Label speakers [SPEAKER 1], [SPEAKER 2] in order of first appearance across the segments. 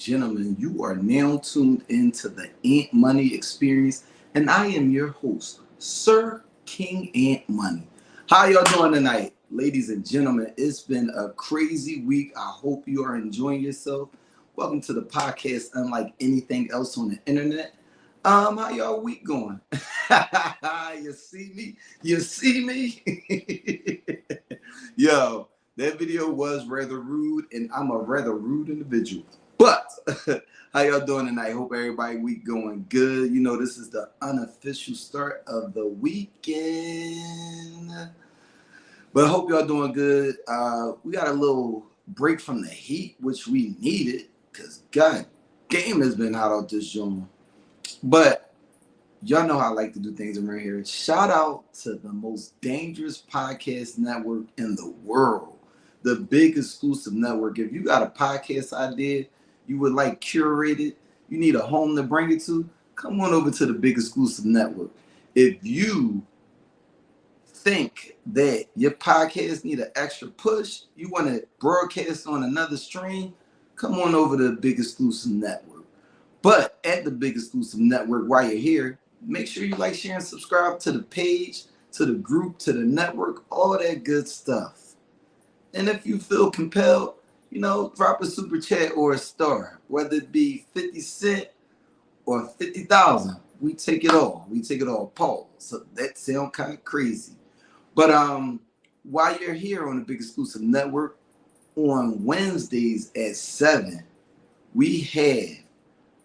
[SPEAKER 1] gentlemen, you are now tuned into the Ant Money Experience, and I am your host, Sir King Ant Money. How y'all doing tonight? Ladies and gentlemen, it's been a crazy week. I hope you are enjoying yourself. Welcome to the podcast, unlike anything else on the internet. How y'all week going? You see me? You see me? Yo, that video was rather rude, and I'm a rather rude individual. But how y'all doing tonight? Hope everybody week going good. You know, this is the unofficial start of the weekend. But I hope y'all doing good. We got a little break from the heat, which we needed, because God, game has been hot out this joint. But y'all know how I like to do things around here. Shout out to the most dangerous podcast network in the world, the big exclusive network. If you got a podcast idea you would like curated, you need a home to bring it to, come on over to the big exclusive network. If you think that your podcast need an extra push, you want to broadcast on another stream, come on over to the big exclusive network. But at the big exclusive network, while you're here, make sure you like, share, and subscribe to the page, to the group, to the network, all that good stuff. And if you feel compelled, you know, drop a super chat or a star, whether it be 50 cents or 50,000. We take it all. We take it all. Pause. So that sounds kind of crazy. But while you're here on the big exclusive network, on Wednesdays at 7, we have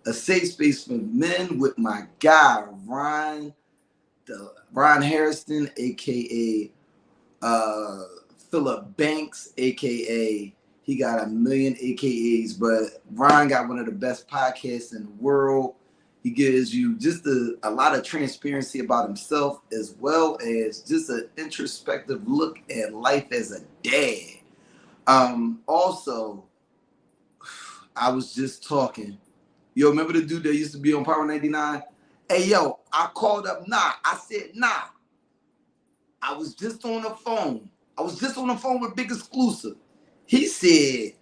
[SPEAKER 1] a safe space for men with my guy Ron Harrison, aka Philip Banks, aka he got a million AKAs, but Ron got one of the best podcasts in the world. He gives you just a lot of transparency about himself, as well as just an introspective look at life as a dad. Also, I was just talking. Yo, remember the dude that used to be on Power 99? Hey, yo, I called up Nah. I said, Nah. I was just on the phone. With Big Exclusive. He said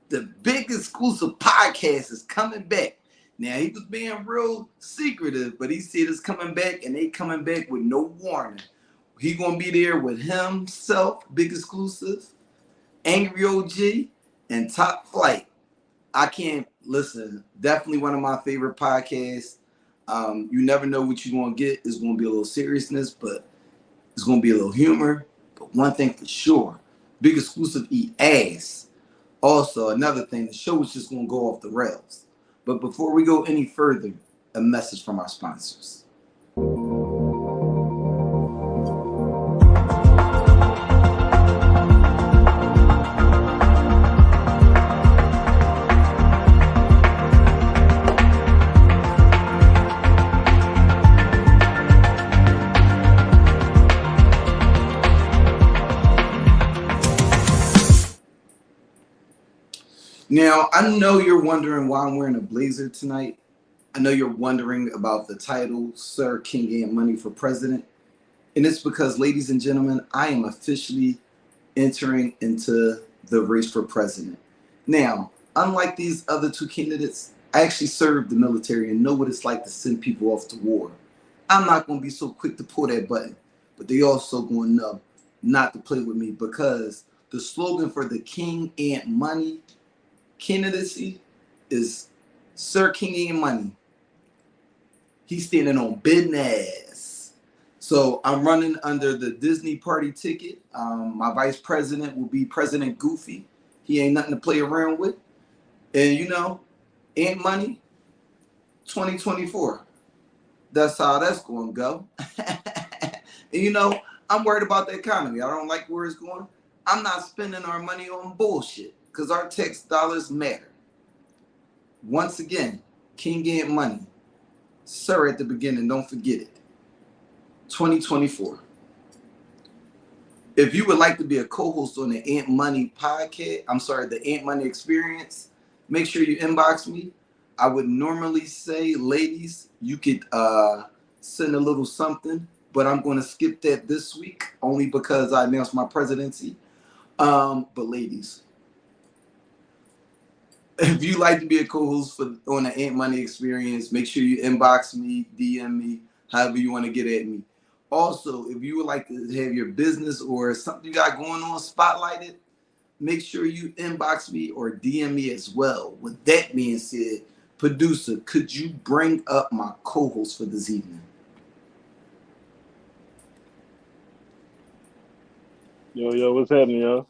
[SPEAKER 1] the Big Exclusive podcast is coming back. Now, he was being real secretive, but he said it's coming back, and they coming back with no warning. He gonna be there with himself, Big Exclusive, Angry OG, and Top Flight. I can't listen. Definitely one of my favorite podcasts. You never know what you're gonna get. It's gonna be a little seriousness, but it's gonna be a little humor. But one thing for sure, Big Exclusive eat ass. Also, another thing, the show is just gonna go off the rails. But before we go any further, a message from our sponsors. Now, I know you're wondering why I'm wearing a blazer tonight. I know you're wondering about the title, Sir King Ant Money for President. And it's because, ladies and gentlemen, I am officially entering into the race for president. Now, unlike these other two candidates, I actually served the military and know what it's like to send people off to war. I'm not going to be so quick to pull that button, but they also going to know not to play with me, because the slogan for the King Ant Money candidacy is Sir King Ant Money. He's standing on business. So I'm running under the Disney party ticket. My vice president will be President Goofy. He ain't nothing to play around with. And you know, Ant Money 2024. That's how that's going to go. And you know, I'm worried about the economy. I don't like where it's going. I'm not spending our money on bullshit, because our tax dollars matter. Once again, King Ant Money. Sir at the beginning, don't forget it. 2024. If you would like to be a co-host on the Ant Money podcast, the Ant Money Experience, make sure you inbox me. I would normally say, ladies, you could send a little something, but I'm going to skip that this week only because I announced my presidency. But ladies, if you like to be a co-host on the Ant Money Experience, make sure you inbox me, DM me, however you want to get at me. Also, if you would like to have your business or something you got going on spotlighted, make sure you inbox me or DM me as well. With that being said, producer, could you bring up my co-host for this evening?
[SPEAKER 2] Yo, what's happening, yo?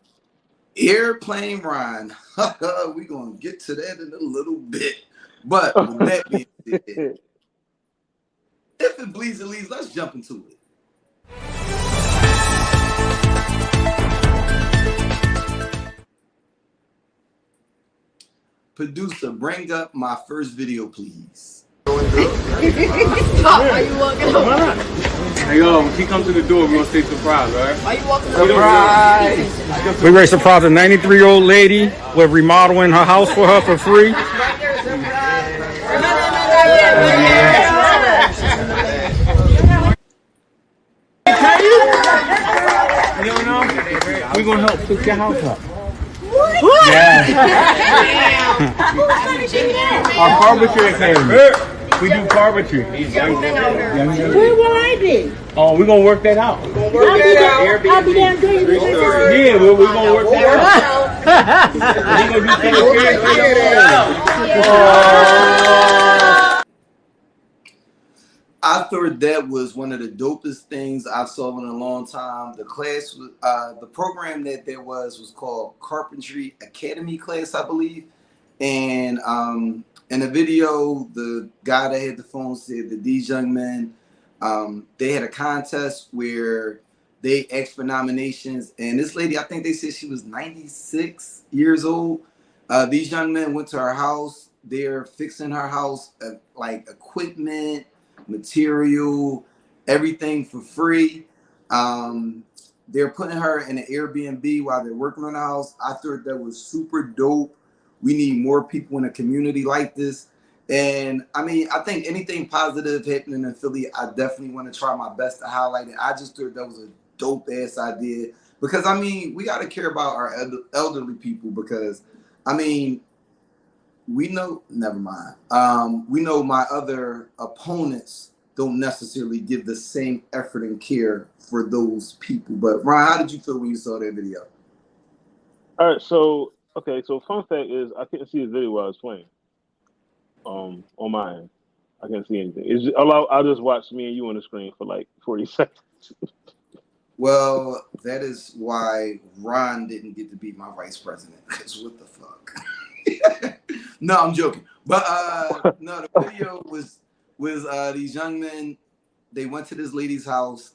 [SPEAKER 1] Airplane Ryan. We're going to get to that in a little bit. But with that being said, if it bleeds, it leads. Let's jump into it. Producer, bring up my first video, please.
[SPEAKER 3] Are you walking up?
[SPEAKER 4] Hey, yo, when she comes to the door, we're going to say surprise, all right?
[SPEAKER 3] Why you walking
[SPEAKER 4] Surprise!
[SPEAKER 5] We're ready to surprise a 93-year-old lady. We're remodeling her house for her for free.
[SPEAKER 3] right there, surprise.
[SPEAKER 4] You know, we're going to help fix your house up. What? Yeah. Our carpentry academy. We do carpentry.
[SPEAKER 6] Where will I be?
[SPEAKER 4] Oh, we're going to work that out.
[SPEAKER 6] I'll be down there.
[SPEAKER 4] Yeah, we're going to work that out. We're going to do
[SPEAKER 1] I thought that was one of the dopest things I've saw in a long time. The class, the program that there was called Carpentry Academy class, I believe. And in the video, the guy that had the phone said that these young men, they had a contest where they asked for nominations. And this lady, I think they said she was 96 years old. These young men went to her house. They're fixing her house, like equipment, material, everything for free. They're putting her in an Airbnb while they're working on the house. I thought that was super dope. We need more people in a community like this. And I mean, I think anything positive happening in Philly, I definitely want to try my best to highlight it. I just thought that was a dope ass idea because I mean, we got to care about our elderly people because I mean, we know, never mind. We know my other opponents don't necessarily give the same effort and care for those people. But Ryan, how did you feel when you saw that video?
[SPEAKER 2] All right, so fun fact is I couldn't see the video while I was playing. On my end, I couldn't see anything. It's just, I just watched me and you on the screen for like 40 seconds.
[SPEAKER 1] Well, that is why Ron didn't get to be my vice president. Because what the fuck? No, I'm joking. But no, the video was these young men. They went to this lady's house.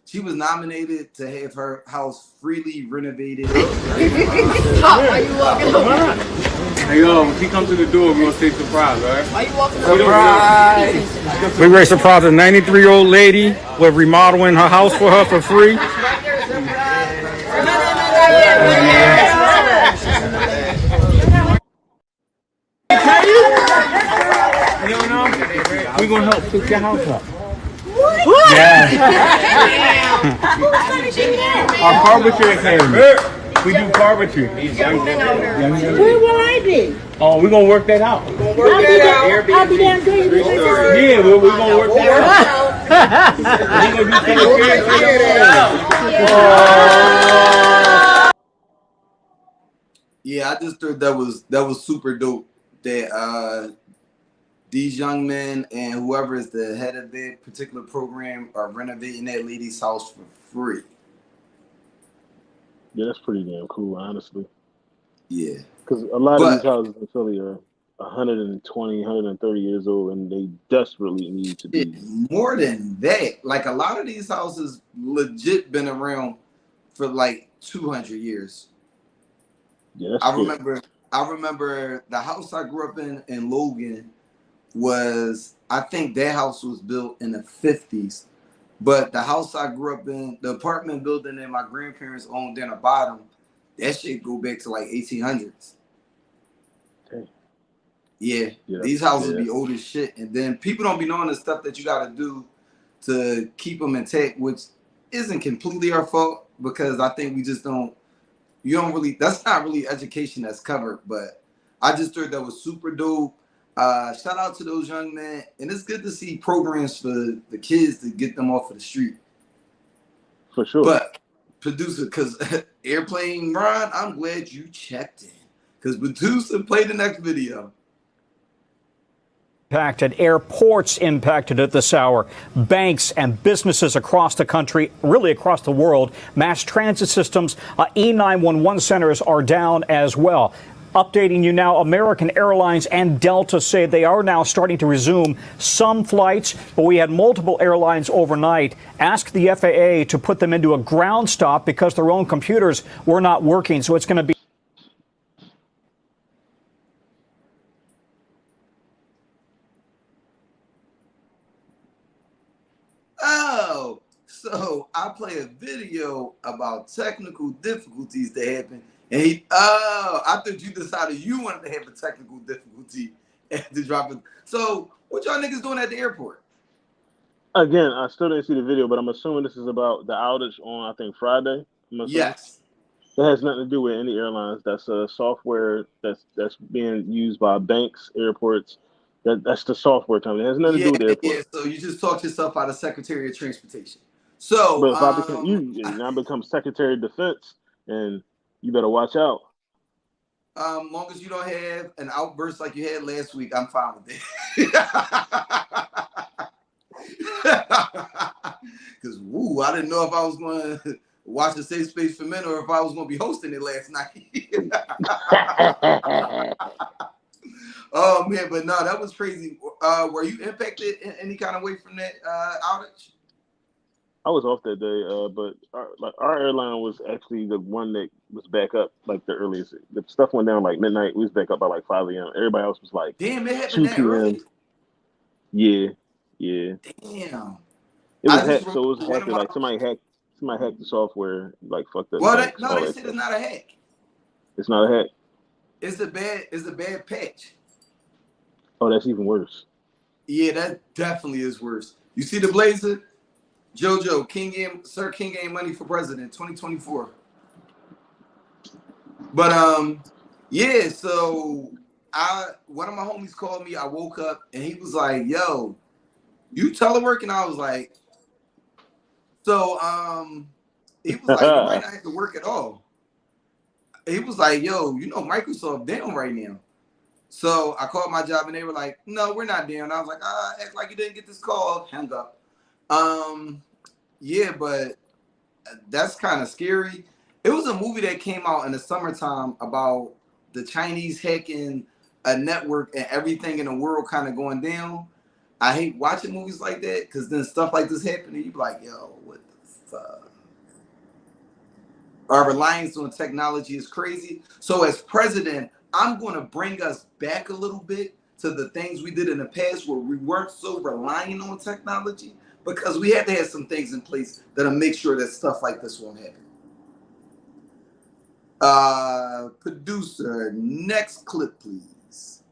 [SPEAKER 1] She was nominated to have her house freely renovated.
[SPEAKER 3] Why you walking up?
[SPEAKER 4] Hey, yo, when she comes to the door, we're going to say surprise, all right?
[SPEAKER 3] Why you walking
[SPEAKER 5] Surprise! We're ready to surprise a 93-year-old lady. We're remodeling her house for her for free.
[SPEAKER 3] right there, surprise.
[SPEAKER 4] You know, we're going to help fix your house up.
[SPEAKER 6] What?
[SPEAKER 4] Yeah. Our carpentry academy. We do carpentry.
[SPEAKER 6] Where will I be?
[SPEAKER 4] Oh, we're going to work that out.
[SPEAKER 6] I'll be down there.
[SPEAKER 4] Yeah, we're going to work that out. We're going to do
[SPEAKER 1] Yeah, I just thought that was super dope that these young men and whoever is the head of their particular program are renovating that lady's house for free.
[SPEAKER 2] Yeah, that's pretty damn cool, honestly.
[SPEAKER 1] Yeah.
[SPEAKER 2] Because a lot of these houses in Philly are 120, 130 years old, and they desperately need to be.
[SPEAKER 1] More than that, like a lot of these houses legit been around for like 200 years.
[SPEAKER 2] Yeah,
[SPEAKER 1] I remember the house I grew up in Logan was, I think that house was built in the 50s. But the house I grew up in, the apartment building that my grandparents owned down the bottom, that shit go back to like 1800s.
[SPEAKER 2] Okay.
[SPEAKER 1] Yeah, these houses be old as shit. And then people don't be knowing the stuff that you got to do to keep them intact, which isn't completely our fault because I think we just don't, that's not really education that's covered. But I just thought that was super dope. Shout out to those young men, and it's good to see programs for the kids to get them off of the street.
[SPEAKER 2] For sure.
[SPEAKER 1] But producer, because Airplane Ron, I'm glad you checked in. Because producer, play the next video.
[SPEAKER 7] Impacted, airports impacted at this hour, banks and businesses across the country, really across the world, mass transit systems, E911 centers are down as well. Updating you now, American Airlines and Delta say they are now starting to resume some flights, but we had multiple airlines overnight ask the FAA to put them into a ground stop because their own computers were not working. So it's going to be
[SPEAKER 1] Oh, so I play a video about technical difficulties that happen, and I thought you decided you wanted to have a technical difficulty to drop it. So what y'all niggas doing at the airport?
[SPEAKER 2] Again, I still didn't see the video, but I'm assuming this is about the outage on, I think, Friday.
[SPEAKER 1] Yes.
[SPEAKER 2] It has nothing to do with any airlines. That's a software that's being used by banks, airports. That's the software company. It has nothing to do with the airport.
[SPEAKER 1] Yeah, so you just talked yourself out of Secretary of Transportation. So,
[SPEAKER 2] but if I become now become Secretary of Defense, and you better watch out.
[SPEAKER 1] Long as you don't have an outburst like you had last week, I'm fine with it. Because, woo, I didn't know if I was going to watch the Safe Space for Men or if I was going to be hosting it last night. Oh, man, but no, that was crazy. Were you impacted in any kind of way from that outage?
[SPEAKER 2] I was off that day, but our airline was actually the one that was back up like the earliest. The stuff went down like midnight. We was back up by like 5 a.m. Everybody else was like,
[SPEAKER 1] damn, it happened that early?
[SPEAKER 2] Yeah.
[SPEAKER 1] Damn.
[SPEAKER 2] It was hacked, so it was hacked. Like somebody hacked the software, like fucked up.
[SPEAKER 1] Well, they said it's not a hack.
[SPEAKER 2] It's not a hack.
[SPEAKER 1] It's a bad patch.
[SPEAKER 2] Oh, that's even worse.
[SPEAKER 1] Yeah, that definitely is worse. You see the blazer? JoJo, Sir King ain't money for president, 2024. But yeah, so one of my homies called me. I woke up and he was like, "Yo, you telework?" And I was like, so he was like, "You might not have to work at all." He was like, "Yo, you know Microsoft down right now." So I called my job and they were like, "No, we're not down." I was like, act like you didn't get this call. Hang up. Yeah, but that's kind of scary. It was a movie that came out in the summertime about the Chinese hacking a network and everything in the world kind of going down. I hate watching movies like that because then stuff like this happen and you be like, yo, what the fuck? Our reliance on technology is crazy. So as president, I'm going to bring us back a little bit to the things we did in the past where we weren't so reliant on technology, because we had to have some things in place that'll make sure that stuff like this won't happen. Producer, next clip, please.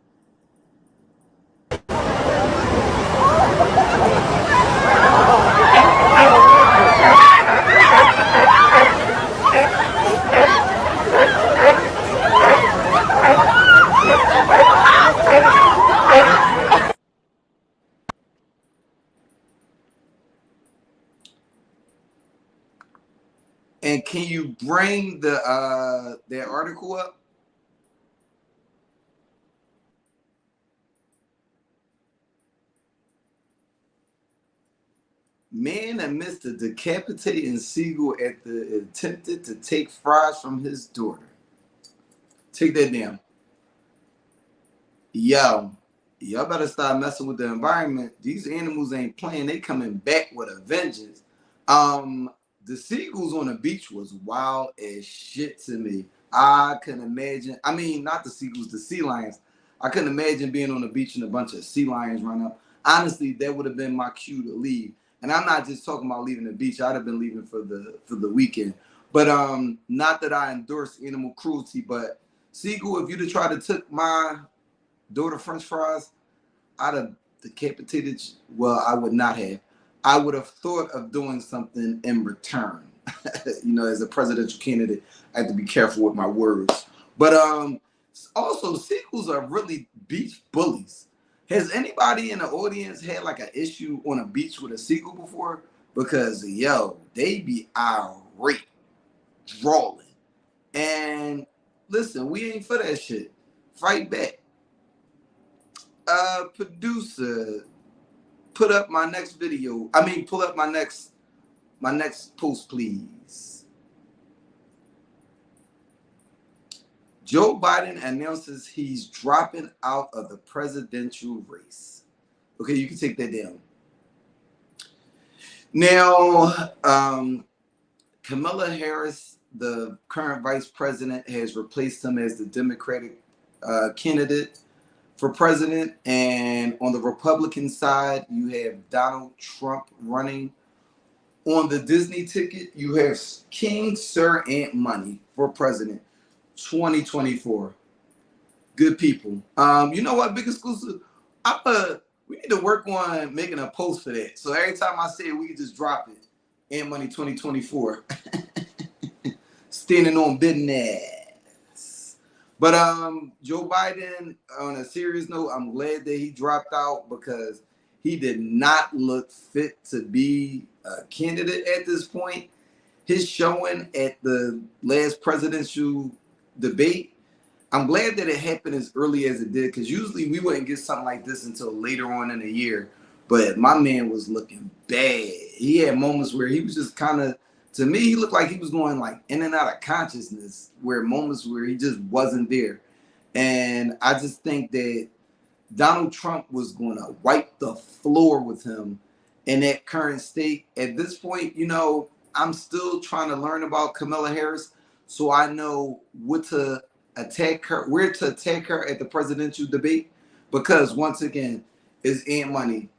[SPEAKER 1] And can you bring the that article up? Man admits to decapitating Siegel at the attempted to take fries from his daughter. Take that down. Yo, y'all better start messing with the environment. These animals ain't playing. They coming back with a vengeance. The seagulls on the beach was wild as shit to me. I couldn't imagine. I mean, not the seagulls, the sea lions. I couldn't imagine being on the beach and a bunch of sea lions run up. Honestly, that would have been my cue to leave. And I'm not just talking about leaving the beach. I'd have been leaving for the weekend. But not that I endorse animal cruelty, but seagull, if you'd have tried to took my daughter French fries, I'd have decapitated you. Well, I would not have. I would have thought of doing something in return. You know, as a presidential candidate, I have to be careful with my words. But Also, seagulls are really beach bullies. Has anybody in the audience had like an issue on a beach with a seagull before? Because yo, they be irate, drawling. And listen, we ain't for that shit. Fight back. Producer, put up my next video. I mean, pull up my next post, please. Joe Biden announces he's dropping out of the presidential race. Okay, you can take that down. Now, Kamala Harris, the current vice president, has replaced him as the Democratic candidate for president. And on the Republican side, you have Donald Trump running. On the Disney ticket, you have King Sir Ant Money for president 2024. Good people. You know what? Big exclusive. We need to work on making a post for that. So every time I say it, we can just drop it. Ant Money 2024. Standing on business. But Joe Biden, on a serious note, I'm glad that he dropped out because he did not look fit to be a candidate at this point. His showing at the last presidential debate, I'm glad that it happened as early as it did, because usually we wouldn't get something like this until later on in the year. But my man was looking bad. He had moments where he was just kind of, to me, he looked like he was going like in and out of consciousness, where moments where he just wasn't there. And I just think that Donald Trump was going to wipe the floor with him in that current state. At this point, you know, I'm still trying to learn about Kamala Harris, so I know what to attack her, where to attack her at the presidential debate, because once again, it's Ant Money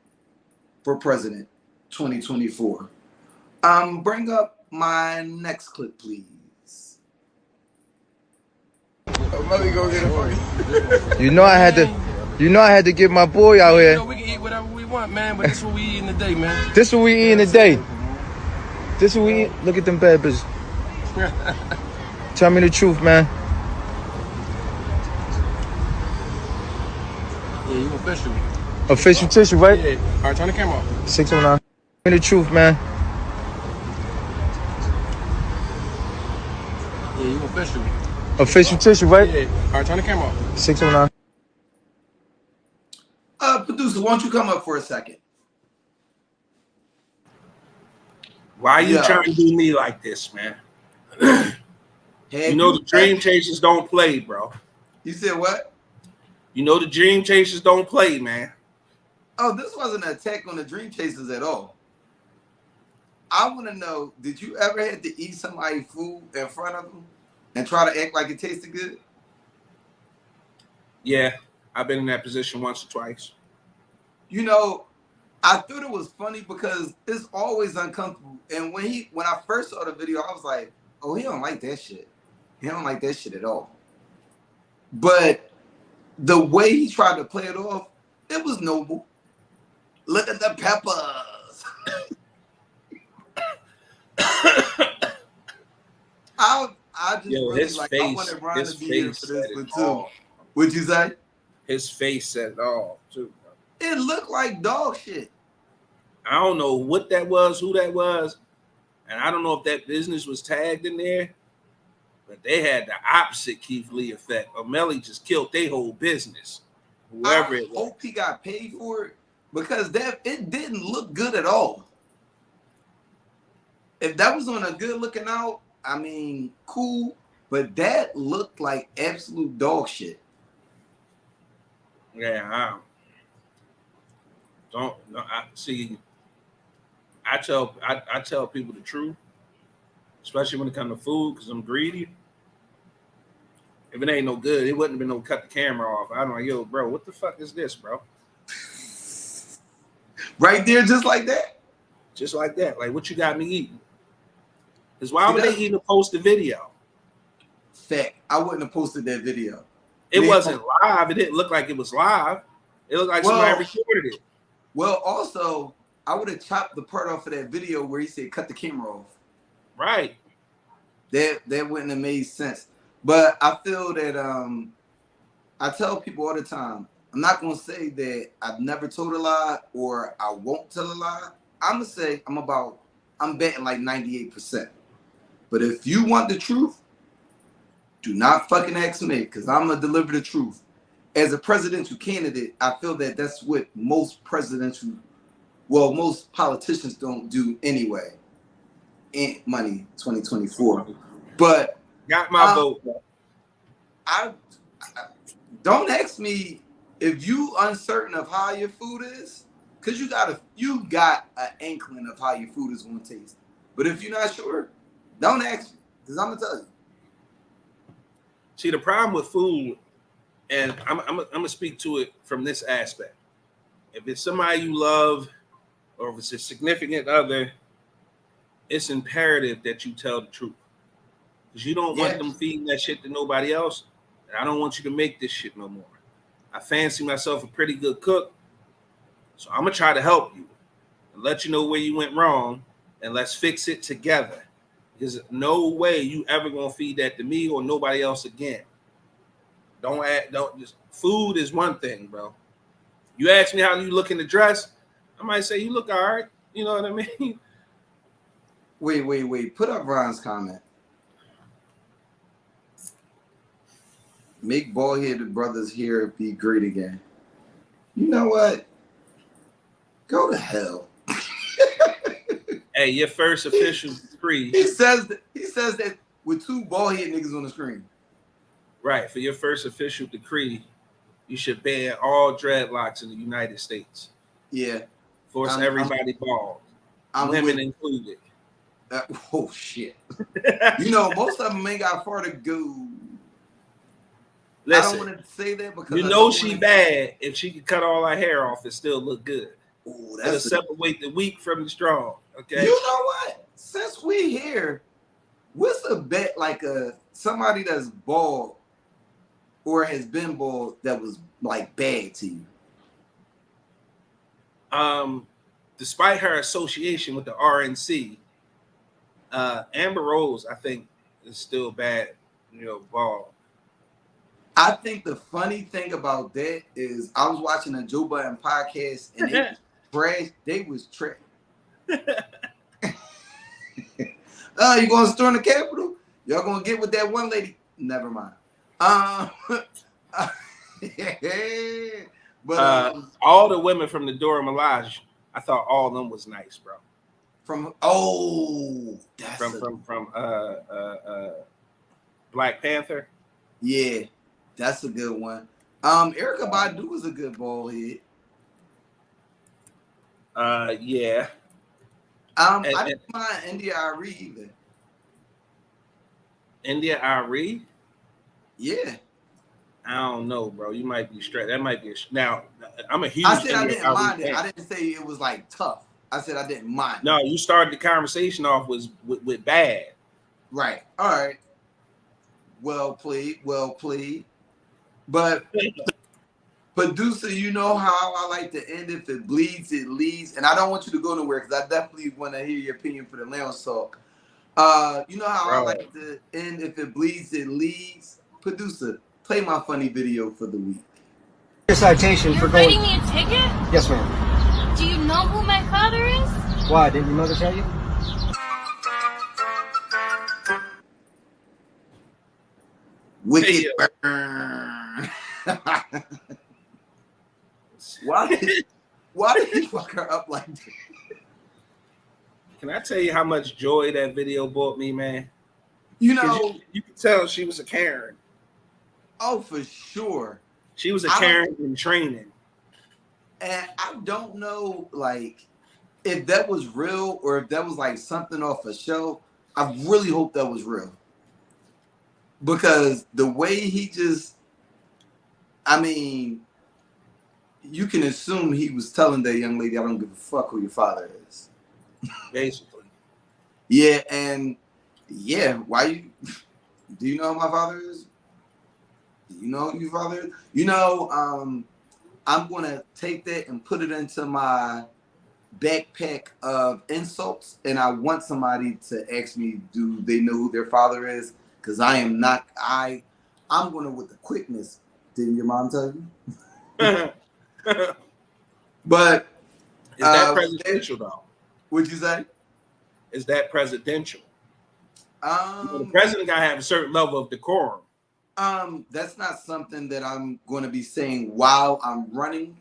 [SPEAKER 1] for president 2024. Bring up my next clip, please.
[SPEAKER 8] You know I had to get my boy out here.
[SPEAKER 9] You know, we can eat whatever we want, man, but this is what we eating today, man.
[SPEAKER 8] This what we eating today. This what we eat. Look at them bad bitches. Tell me the truth, man.
[SPEAKER 9] Yeah, you official.
[SPEAKER 8] Official tissue, right?
[SPEAKER 9] Yeah. All right, turn the camera off.
[SPEAKER 8] 609. Tell me the truth, man.
[SPEAKER 9] Yeah, you official.
[SPEAKER 8] Official tissue, right?
[SPEAKER 9] Yeah. All right, turn the camera off.
[SPEAKER 8] 609.
[SPEAKER 1] Producer, why don't you come up for a second?
[SPEAKER 10] Why are you trying to do me like this, man? You know the dream chasers don't play, bro.
[SPEAKER 1] You said what?
[SPEAKER 10] You know the dream chasers don't play, man.
[SPEAKER 1] Oh, this wasn't an attack on the dream chasers at all. I want to know, did you ever have to eat somebody's food in front of them and try to act like it tasted good?
[SPEAKER 10] Yeah, I've been in that position once or twice.
[SPEAKER 1] You know, I thought it was funny because it's always uncomfortable. And when I first saw the video, I was like, oh, he don't like that shit. He don't like that shit at all. But the way he tried to play it off, it was noble. Look at the peppers. I just really
[SPEAKER 10] his
[SPEAKER 1] like,
[SPEAKER 10] face,
[SPEAKER 1] I wanted Ron
[SPEAKER 10] his
[SPEAKER 1] to be here
[SPEAKER 10] face
[SPEAKER 1] for this
[SPEAKER 10] said
[SPEAKER 1] one
[SPEAKER 10] it
[SPEAKER 1] too.
[SPEAKER 10] all.
[SPEAKER 1] What'd you say?
[SPEAKER 10] His face said it all, too.
[SPEAKER 1] It looked like dog shit.
[SPEAKER 10] I don't know what that was, who that was, and I don't know if that business was tagged in there, but they had the opposite Keith Lee effect. O'Malley just killed their whole business. Whoever it was.
[SPEAKER 1] I hope he got paid for it, because it didn't look good at all. If that was on a good looking out, I mean, cool, but that looked like absolute dog shit.
[SPEAKER 10] Yeah, I tell people the truth, especially when it comes to food, because I'm greedy. If it ain't no good, it wouldn't have been no cut the camera off. I'm like, yo, bro, what the fuck is this, bro?
[SPEAKER 1] Right there, just like that?
[SPEAKER 10] Just like that. Like, what you got me eating? Because why would they even post the video?
[SPEAKER 1] Fact. I wouldn't have posted that video.
[SPEAKER 10] It wasn't live. It didn't look like it was live. It looked like somebody recorded it.
[SPEAKER 1] Well, also, I would have chopped the part off of that video where he said cut the camera off.
[SPEAKER 10] Right.
[SPEAKER 1] That wouldn't have made sense. But I feel that I tell people all the time, I'm not gonna say that I've never told a lie or I won't tell a lie. I'm gonna say I'm betting like 98%. But if you want the truth, do not fucking ask me, because I'm gonna deliver the truth. As a presidential candidate, I feel that that's what most politicians don't do anyway. Ant Money 2024. But
[SPEAKER 10] Got my vote.
[SPEAKER 1] I don't ask me if you uncertain of how your food is, because you got an inkling of how your food is gonna taste. But if you're not sure, don't ask me, because I'm gonna tell you.
[SPEAKER 10] See, the problem with food, and I'm gonna speak to it from this aspect. If it's somebody you love, or if it's a significant other, it's imperative that you tell the truth, because you don't want them feeding that shit to nobody else. And I don't want you to make this shit no more. I fancy myself a pretty good cook, so I'm gonna try to help you and let you know where you went wrong, and let's fix it together. There's no way you ever gonna feed that to me or nobody else again. Food is one thing, bro. You ask me how you look in the dress, I might say you look all right. You know what I mean?
[SPEAKER 1] Wait. Put up Ron's comment. Make bald-headed brothers here be great again. You know what? Go to hell.
[SPEAKER 10] Hey, your first official decree.
[SPEAKER 1] He says that with two bald-headed niggas on the screen.
[SPEAKER 10] Right. For your first official decree, you should ban all dreadlocks in the United States.
[SPEAKER 1] Yeah.
[SPEAKER 10] Force everybody bald. Women included.
[SPEAKER 1] Oh, shit. You know, most of them ain't got far to go.
[SPEAKER 10] Listen,
[SPEAKER 1] I don't want to say that because
[SPEAKER 10] you know she bad if she can cut all her hair off and still look good.
[SPEAKER 1] Ooh,
[SPEAKER 10] that'll separate the weak from the strong. Okay.
[SPEAKER 1] You know what? Since we here, what's a bet like somebody that's bald or has been bald that was like bad to you?
[SPEAKER 10] Despite her association with the RNC, Amber Rose, I think, is still bad. You know, bald.
[SPEAKER 1] I think the funny thing about that is I was watching a Joe Budden podcast and they was trash. You gonna storm the Capitol? Y'all gonna get with that one lady? Never mind. But
[SPEAKER 10] all the women from the Dora Milaje, I thought all of them was nice, bro.
[SPEAKER 1] From
[SPEAKER 10] Black Panther.
[SPEAKER 1] Yeah, that's a good one. Erykah Badu was a good bald head.
[SPEAKER 10] Yeah.
[SPEAKER 1] I didn't mind India Arie either.
[SPEAKER 10] India Arie?
[SPEAKER 1] Yeah.
[SPEAKER 10] I don't know, bro. You might be straight. That might be now. I'm a huge.
[SPEAKER 1] I said I didn't mind it. I didn't say it was like tough. I said I didn't mind.
[SPEAKER 10] No, you started the conversation off with bad.
[SPEAKER 1] Right. All right. Well played. But producer, you know how I like to end. If it bleeds, it leads. And I don't want you to go nowhere because I definitely want to hear your opinion for the lounge talk. You know how I like to end. If it bleeds, it leads. Producer, play my funny video for the week.
[SPEAKER 11] Your citation for going.
[SPEAKER 3] You're writing me a ticket?
[SPEAKER 11] Yes, ma'am.
[SPEAKER 3] Do you know who my father is?
[SPEAKER 11] Why? Didn't your mother tell you?
[SPEAKER 1] Wicked burn. Why did he fuck her up like that?
[SPEAKER 10] Can I tell you how much joy that video brought me, man?
[SPEAKER 1] You know,
[SPEAKER 10] you can tell she was a Karen.
[SPEAKER 1] Oh, for sure.
[SPEAKER 10] She was a Karen in training.
[SPEAKER 1] And I don't know, like, if that was real or if that was like something off a show. I really hope that was real. Because the way he just, I mean, you can assume he was telling that young lady, I don't give a fuck who your father is.
[SPEAKER 10] Basically.
[SPEAKER 1] Yeah, and yeah, do you know who my father is? Do you know who your father is? You know, I'm going to take that and put it into my backpack of insults, and I want somebody to ask me, do they know who their father is? Because I'm going to, with the quickness, Didn't your mom tell you? But
[SPEAKER 10] is that presidential though?
[SPEAKER 1] What'd you say?
[SPEAKER 10] Is that presidential? The president gotta have a certain level of decorum.
[SPEAKER 1] That's not something that I'm going to be saying while I'm running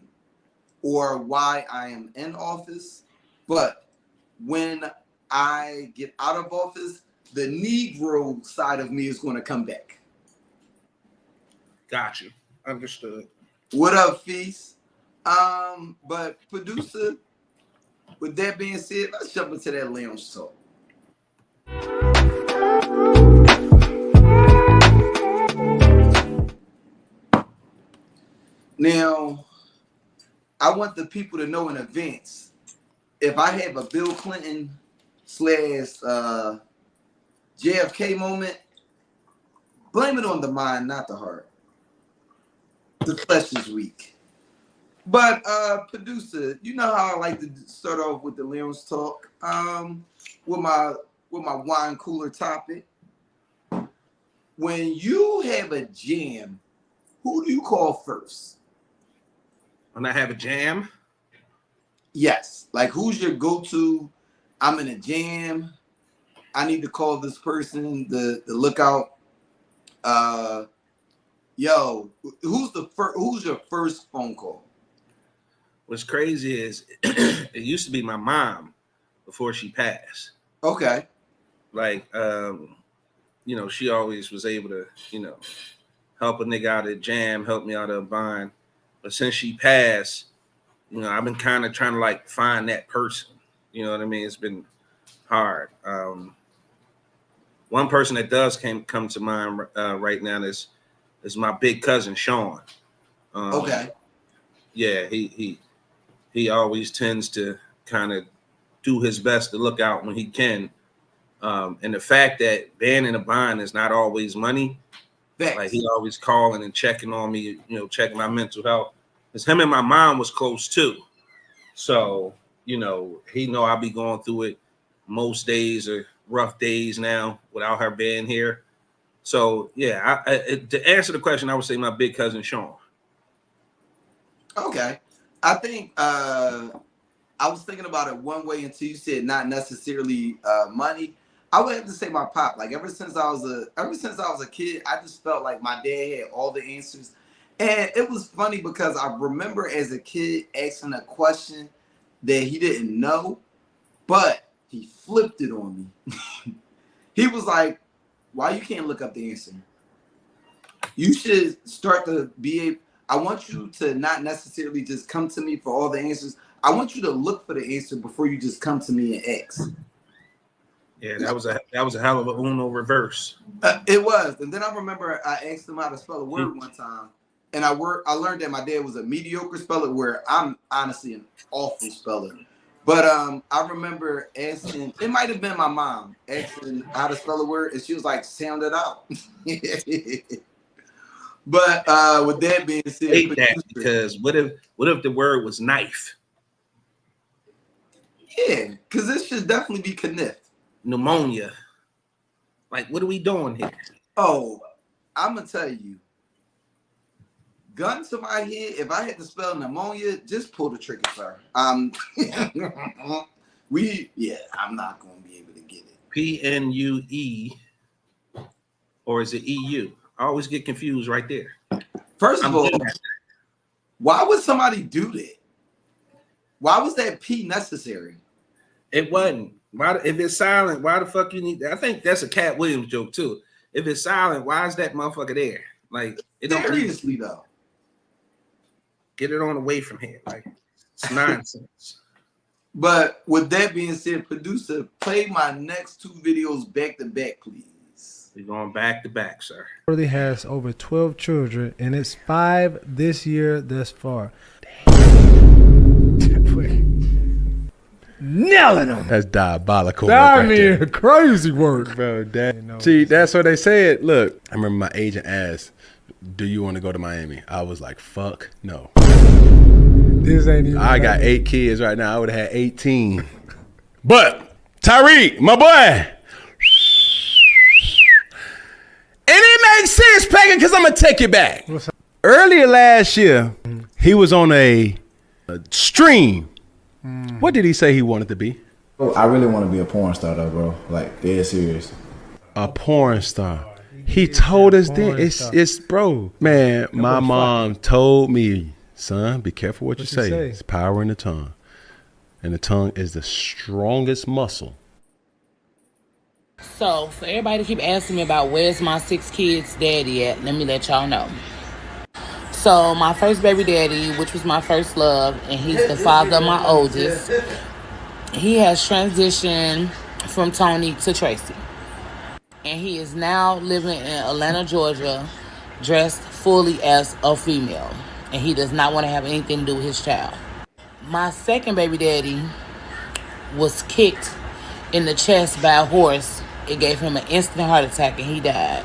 [SPEAKER 1] or why I am in office. But when I get out of office, the Negro side of me is going to come back.
[SPEAKER 10] Got you. Understood.
[SPEAKER 1] What up, Feast? But producer, with that being said, let's jump into that lounge talk. Now, I want the people to know in advance, if I have a Bill Clinton / JFK moment, blame it on the mind, not the heart. The flesh is weak. But producer, you know how I like to start off with the lounge talk, with my wine cooler topic. When you have a jam, who do you call first?
[SPEAKER 10] When I have a jam?
[SPEAKER 1] Yes. Like, who's your go-to? I'm in a jam. I need to call this person, the lookout. Yo, who's your first phone call?
[SPEAKER 10] What's crazy is it used to be my mom before she passed.
[SPEAKER 1] Okay.
[SPEAKER 10] Like, she always was able to, help a nigga out of jam, help me out of a bind. But since she passed, I've been kind of trying to like find that person. You know what I mean? It's been hard. One person that does come to mind right now is my big cousin Sean.
[SPEAKER 1] Okay.
[SPEAKER 10] Yeah, he always tends to kind of do his best to look out when he can. And the fact that being in a bind is not always money.
[SPEAKER 1] Thanks.
[SPEAKER 10] Like, he always calling and checking on me, checking my mental health. Because him and my mom was close too. So, he know I'll be going through it most days or rough days now without her being here. So, yeah, to answer the question, I would say my big cousin Sean.
[SPEAKER 1] Okay. I think I was thinking about it one way until you said not necessarily money. I would have to say my pop. Like, ever since I was a kid, I just felt like my dad had all the answers. And it was funny because I remember as a kid asking a question that he didn't know, but he flipped it on me. He was like, why you can't look up the answer? You should start to be able, I want you to not necessarily just come to me for all the answers. I want you to look for the answer before you just come to me and ask.
[SPEAKER 10] Yeah, that was a hell of a Uno reverse.
[SPEAKER 1] It was. And then I remember I asked him how to spell a word one time. And I learned that my dad was a mediocre speller, where I'm honestly an awful speller. But I remember asking, it might have been my mom, asking how to spell a word, and she was like, sound it out. But with that being said,
[SPEAKER 10] I hate that, because what if the word was knife?
[SPEAKER 1] Yeah, because this should definitely be kniff.
[SPEAKER 10] Pneumonia. Like, what are we doing here?
[SPEAKER 1] Oh, I'm gonna tell you. Gun to my head, if I had to spell pneumonia, just pull the trigger, sir. I'm not gonna be able to get it.
[SPEAKER 10] PNUE, or is it EU? I always get confused right there.
[SPEAKER 1] First of all, why would somebody do that? Why was that P necessary?
[SPEAKER 10] It wasn't. Why, if it's silent, why the fuck you need that? I think that's a Cat Williams joke too. If it's silent, why is that motherfucker there? Like, it don't
[SPEAKER 1] seriously though.
[SPEAKER 10] Get it on away from here. Like, it's nonsense.
[SPEAKER 1] But with that being said, producer, play my next two videos back to back, please.
[SPEAKER 10] We're going back to back, sir.
[SPEAKER 12] Already has over 12 children, and it's 5 this year thus far. Nailing them.
[SPEAKER 13] That's diabolical.
[SPEAKER 12] I mean, crazy work,
[SPEAKER 13] bro. See, that's what they said. Look, I remember my agent asked, "Do you want to go to Miami?" I was like, "Fuck no."
[SPEAKER 12] This ain't even.
[SPEAKER 13] I got 8 kids right now. I would have had 18. But Tyreek, my boy, and it makes sense, Pagan, because I'm gonna take you back. Earlier last year, he was on a stream. What did he say he wanted to be?
[SPEAKER 14] Bro, I really want to be a porn star though, bro. Like, dead serious.
[SPEAKER 13] A porn star. He told us then. It's bro. Man, my mom told me, son, be careful what you say. It's power in the tongue. And the tongue is the strongest muscle.
[SPEAKER 15] So, for everybody to keep asking me about where's my 6 kids' daddy at, let me let y'all know. So, my first baby daddy, which was my first love, and he's the father of my oldest, he has transitioned from Tony to Tracy. And he is now living in Atlanta, Georgia, dressed fully as a female. And he does not want to have anything to do with his child. My second baby daddy was kicked in the chest by a horse. It gave him an instant heart attack and he died.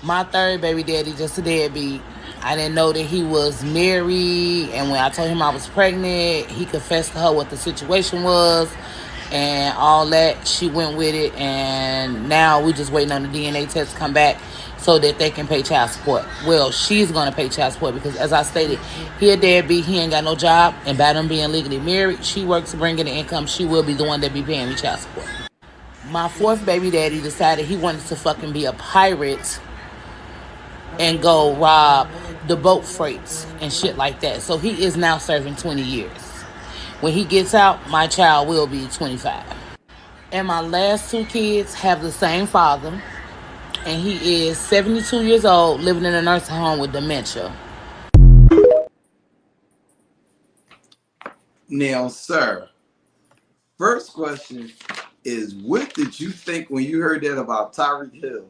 [SPEAKER 15] My third baby daddy, just a deadbeat. I didn't know that he was married, and when I told him I was pregnant, he confessed to her what the situation was and all that. She went with it, and now we just waiting on the DNA test to come back so that they can pay child support. Well, she's going to pay child support because, as I stated, he a deadbeat, he ain't got no job, and by them being legally married, she works to bring in the income, she will be the one that be paying me child support. My fourth baby daddy decided he wanted to fucking be a pirate and go rob the boat freights and shit like that. So he is now serving 20 years. When he gets out, my child will be 25. And my last 2 kids have the same father, and he is 72 years old, living in a nursing home with dementia.
[SPEAKER 1] Now, sir, first question is, what did you think when you heard that about Tyreek Hill?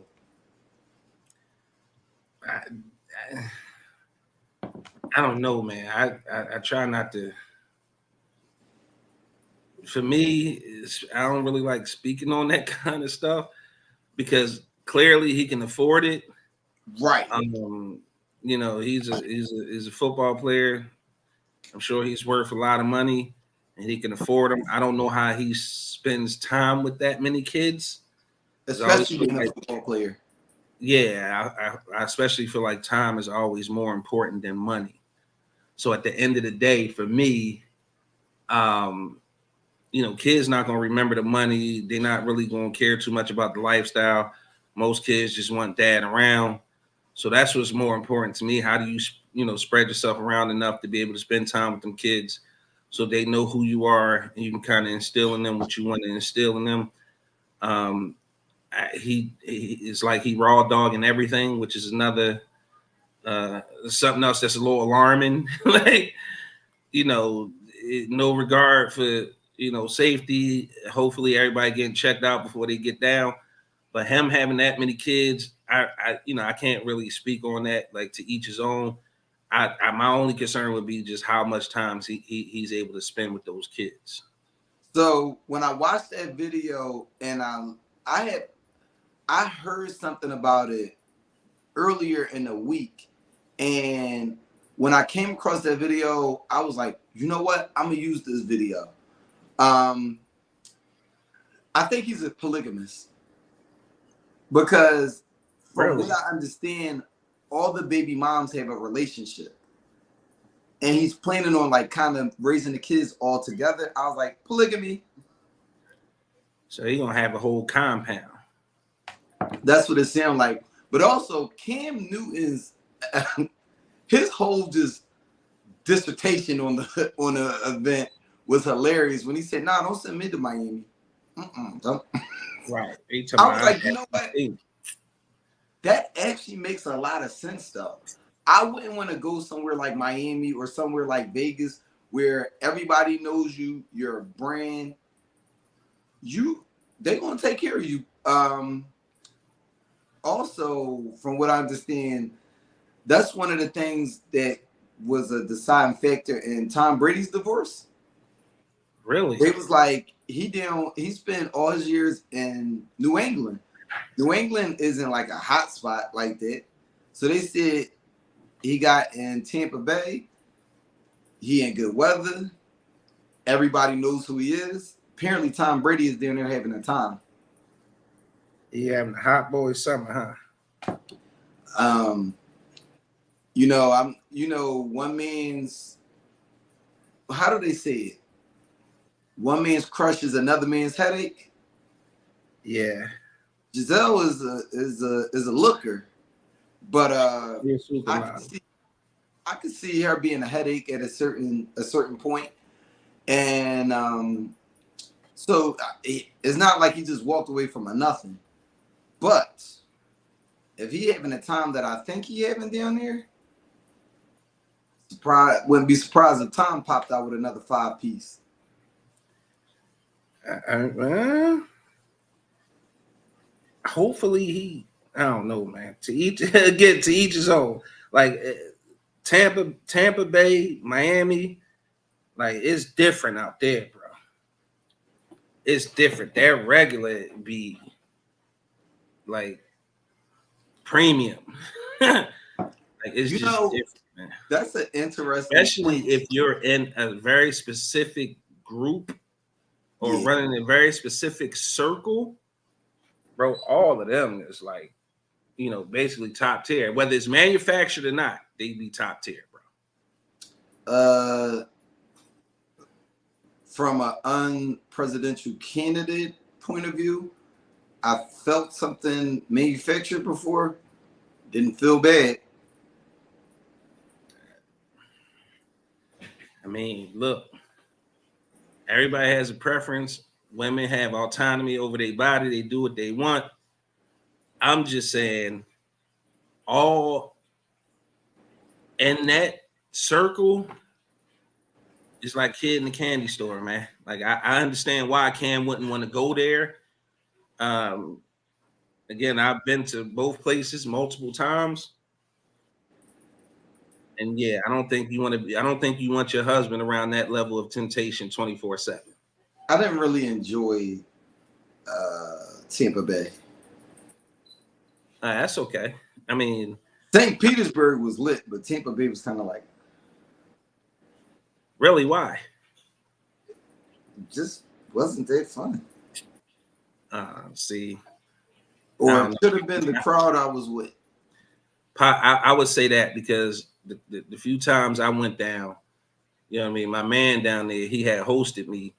[SPEAKER 10] I don't know, man. I try not to. For me, I don't really like speaking on that kind of stuff because clearly he can afford it.
[SPEAKER 1] Right.
[SPEAKER 10] You know, he's a football player. I'm sure he's worth a lot of money and he can afford them. I don't know how he spends time with that many kids.
[SPEAKER 1] Especially being a football player.
[SPEAKER 10] Yeah, I especially feel like time is always more important than money. So at the end of the day, for me, you know, kids not going to remember the money. They're not really going to care too much about the lifestyle. Most kids just want dad around. So that's what's more important to me. How do you spread yourself around enough to be able to spend time with them kids so they know who you are and you can kind of instill in them what you want to instill in them. He is like he raw dog and everything, which is another something else that's a little alarming. Like, you know, no regard for, you know, safety. Hopefully everybody getting checked out before they get down. But him having that many kids, I can't really speak on that. Like, to each his own. My only concern would be just how much time he's able to spend with those kids.
[SPEAKER 1] So when I watched that video, and I heard something about it earlier in the week, and when I came across that video, I was like, you know what? I'm gonna use this video. I think he's a polygamist because from what I understand, all the baby moms have a relationship, and he's planning on like kind of raising the kids all together. I was like, polygamy.
[SPEAKER 10] So he's gonna have a whole compound.
[SPEAKER 1] That's what it sounds like. But also, Cam Newton's his whole just dissertation on the event was hilarious when he said, "Nah, don't send me to Miami." Don't.
[SPEAKER 10] Right.
[SPEAKER 1] I was like, you know what? That actually makes a lot of sense, though. I wouldn't want to go somewhere like Miami or somewhere like Vegas where everybody knows you, you're a brand. They're gonna take care of you. Also, from what I understand, that's one of the things that was a deciding factor in Tom Brady's divorce.
[SPEAKER 10] Really?
[SPEAKER 1] It was like he spent all his years in New England. New England isn't like a hot spot like that. So they said he got in Tampa Bay. He in good weather. Everybody knows who he is. Apparently, Tom Brady is down there having a time.
[SPEAKER 10] He having a hot boy summer, huh?
[SPEAKER 1] one man's, how do they say it? One man's crush is another man's headache.
[SPEAKER 10] Yeah.
[SPEAKER 1] Giselle is a looker, but I could see her being a headache at a certain point, and so it's not like he just walked away from a nothing. But if he having the time that I think he having down there, wouldn't be surprised if Tom popped out with another 5-piece.
[SPEAKER 10] Hopefully I don't know, man. To each his own. Like Tampa Bay, Miami, like it's different out there, bro. It's different. Their regular be like premium. Like it's just different, man.
[SPEAKER 1] That's an interesting,
[SPEAKER 10] especially if you're in a very specific group or running a very specific circle, bro. All of them is like, basically top tier. Whether it's manufactured or not, they be top tier,
[SPEAKER 1] bro. From an unpresidential candidate point of view, I felt something manufactured before. Didn't feel bad.
[SPEAKER 10] I mean, look, everybody has a preference. Women have autonomy over their body. They do what they want. I'm just saying, all in that circle, it's like kid in the candy store, man. Like I understand why Cam wouldn't want to go there. Again, I've been to both places multiple times, and yeah, I don't think you want your husband around that level of temptation 24/7.
[SPEAKER 1] I didn't really enjoy Tampa Bay.
[SPEAKER 10] That's okay. I mean,
[SPEAKER 1] St. Petersburg was lit, but Tampa Bay was kind of like.
[SPEAKER 10] Really, why?
[SPEAKER 1] Just wasn't that fun.
[SPEAKER 10] See.
[SPEAKER 1] Or it should have been the crowd I was with.
[SPEAKER 10] I would say that because the few times I went down, my man down there, he had hosted me,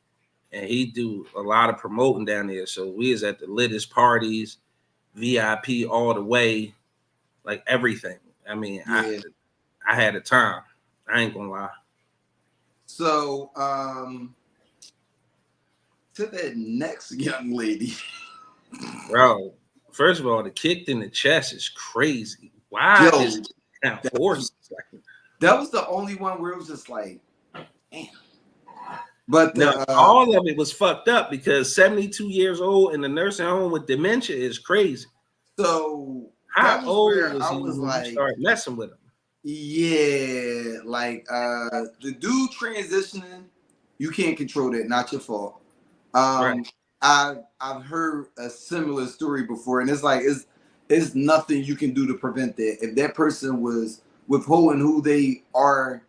[SPEAKER 10] and he do a lot of promoting down there. So we was at the littest parties, VIP all the way, like everything. I mean, I had a time. I ain't gonna lie.
[SPEAKER 1] So, to that next young lady.
[SPEAKER 10] Bro, first of all, the kick in the chest is crazy. Why is it that horse?
[SPEAKER 1] That was the only one where it was just like, damn. But
[SPEAKER 10] all of it was fucked up because 72 years old in the nursing home with dementia is crazy.
[SPEAKER 1] So
[SPEAKER 10] how old was he when you started messing with him?
[SPEAKER 1] Yeah, like the dude transitioning, you can't control that, not your fault. Right. I've heard a similar story before, and it's like it's nothing you can do to prevent that. If that person was withholding who they are,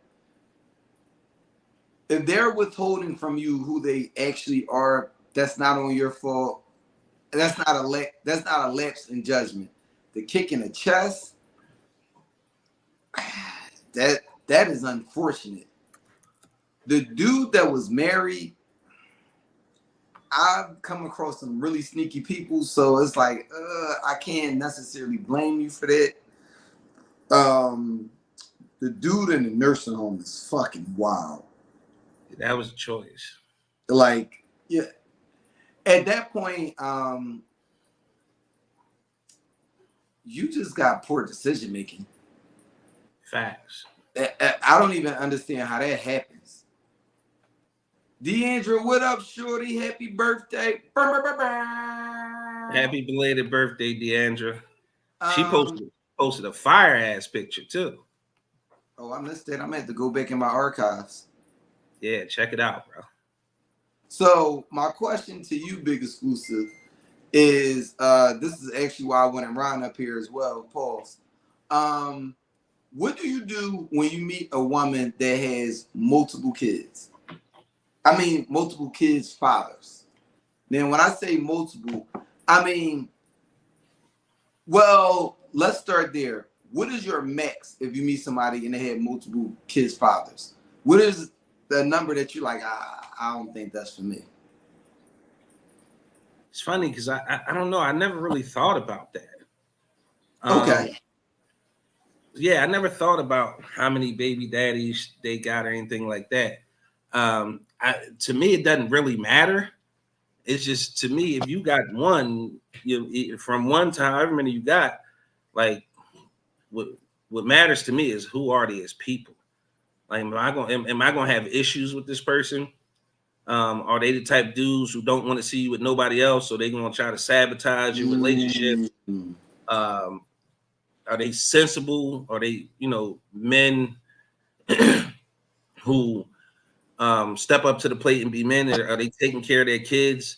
[SPEAKER 1] if they're withholding from you who they actually are, that's not on your fault. That's not a lapse in judgment. The kick in the chest, that is unfortunate. The dude that was married, I've come across some really sneaky people, so it's like I can't necessarily blame you for that. The dude in the nursing home is fucking wild.
[SPEAKER 10] That was a choice.
[SPEAKER 1] Like, yeah. At that point, you just got poor decision making.
[SPEAKER 10] Facts.
[SPEAKER 1] I don't even understand how that happens. Deandra, what up, shorty? Happy birthday.
[SPEAKER 10] Happy belated birthday, Deandra. She posted a fire ass picture too.
[SPEAKER 1] Oh, I missed that. I'm gonna have to go back in my archives.
[SPEAKER 10] Yeah, check it out, bro.
[SPEAKER 1] So my question to you, Big Exclusive, is this is actually why I went around up here as well. Pause. What do you do when you meet a woman that has multiple kids? I mean, multiple kids' fathers. Now, when I say multiple, I mean, well, let's start there. what is your max if you meet somebody and they had multiple kids' fathers? What is the number that you're like, I don't think that's for me?
[SPEAKER 10] It's funny because I don't know. I never really thought about that.
[SPEAKER 1] Okay.
[SPEAKER 10] Yeah, I never thought about how many baby daddies they got or anything like that. To me, it doesn't really matter. It's just, to me, if you got one, from one to however many you got, like what matters to me is who are they as people. Like, am I gonna have issues with this person? Are they the type of dudes who don't want to see you with nobody else, so they're gonna try to sabotage your relationship? Are they sensible? Are they, men who step up to the plate and be men? Are they taking care of their kids?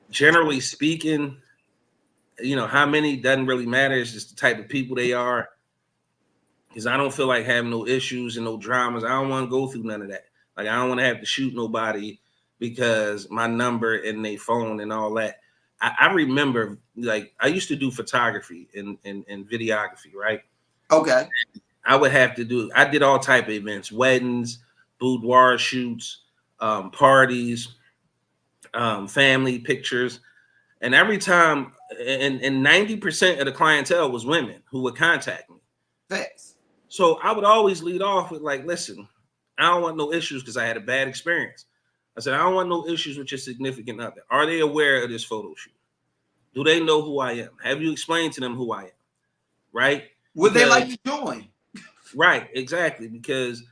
[SPEAKER 10] Generally speaking, how many doesn't really matter. It's just the type of people they are. Because I don't feel like having no issues and no dramas. I don't want to go through none of that. Like, I don't want to have to shoot nobody because my number and their phone and all that. I remember, like, I used to do photography and videography, right?
[SPEAKER 1] Okay.
[SPEAKER 10] I did all type of events, weddings, boudoir shoots, parties, family pictures. And every time, and 90% of the clientele was women who would contact me.
[SPEAKER 1] Thanks.
[SPEAKER 10] So I would always lead off with, like, listen, I don't want no issues because I had a bad experience. I said, I don't want no issues with your significant other. Are they aware of this photo shoot? Do they know who I am? Have you explained to them who I am? Right?
[SPEAKER 1] Would they like to join?
[SPEAKER 10] Right, exactly. Because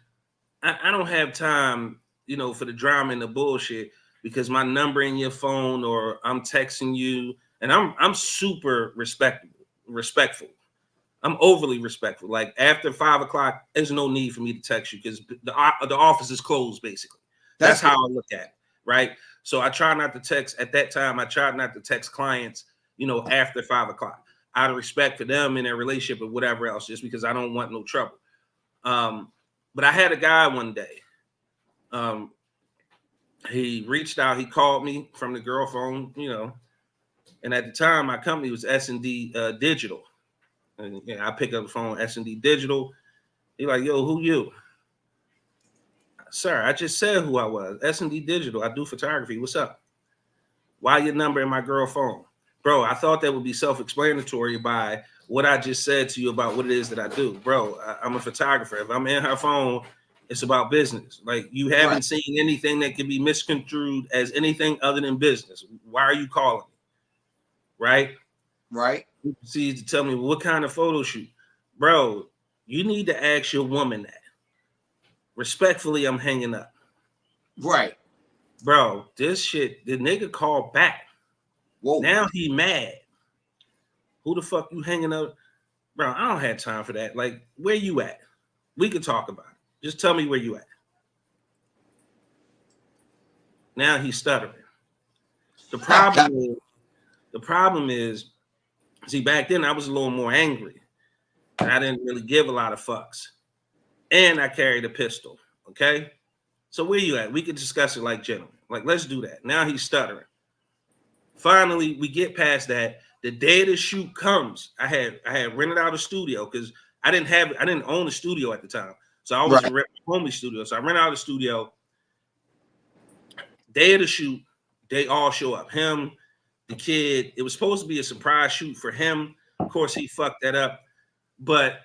[SPEAKER 10] I don't have time, for the drama and the bullshit, because my number in your phone or I'm texting you, and I'm super respectful. I'm overly respectful. Like, after 5 o'clock, there's no need for me to text you because the office is closed, basically. That's how I look at it, right? So I try not to text at that time. I try not to text clients, after 5 o'clock, out of respect for them and their relationship or whatever else, just because I don't want no trouble. But I had a guy one day. He reached out. He called me from the girl phone, and at the time, my company was S&D Digital. And I pick up the phone, S&D Digital. He like, yo, who you? Sir, I just said who I was. S&D Digital. I do photography. What's up? Why your number in my girl phone? Bro, I thought that would be self-explanatory by what I just said to you about what it is that I do. Bro, I'm a photographer. If I'm in her phone, it's about business. Like, you haven't seen anything that can be misconstrued as anything other than business. Why are you calling me? Right?
[SPEAKER 1] Right.
[SPEAKER 10] He proceeds to tell me, what kind of photo shoot? Bro, you need to ask your woman that. Respectfully, I'm hanging up.
[SPEAKER 1] Right.
[SPEAKER 10] Bro, this shit, the nigga called back.
[SPEAKER 1] Whoa.
[SPEAKER 10] Now he mad. Who the fuck you hanging up? Bro, I don't have time for that. Like, where you at? We could talk about it. Just tell me where you at. Now he's stuttering. The problem is, see, back then I was a little more angry. And I didn't really give a lot of fucks. And I carried a pistol. Okay? So where you at? We could discuss it like gentlemen. Like, let's do that. Now he's stuttering. Finally, we get past that. The day the shoot comes, I had rented out a studio because I didn't own a studio at the time. So I was renting a homie studio. So I rented out a studio. Day of the shoot, they all show up. Him, the kid. It was supposed to be a surprise shoot for him. Of course, he fucked that up. But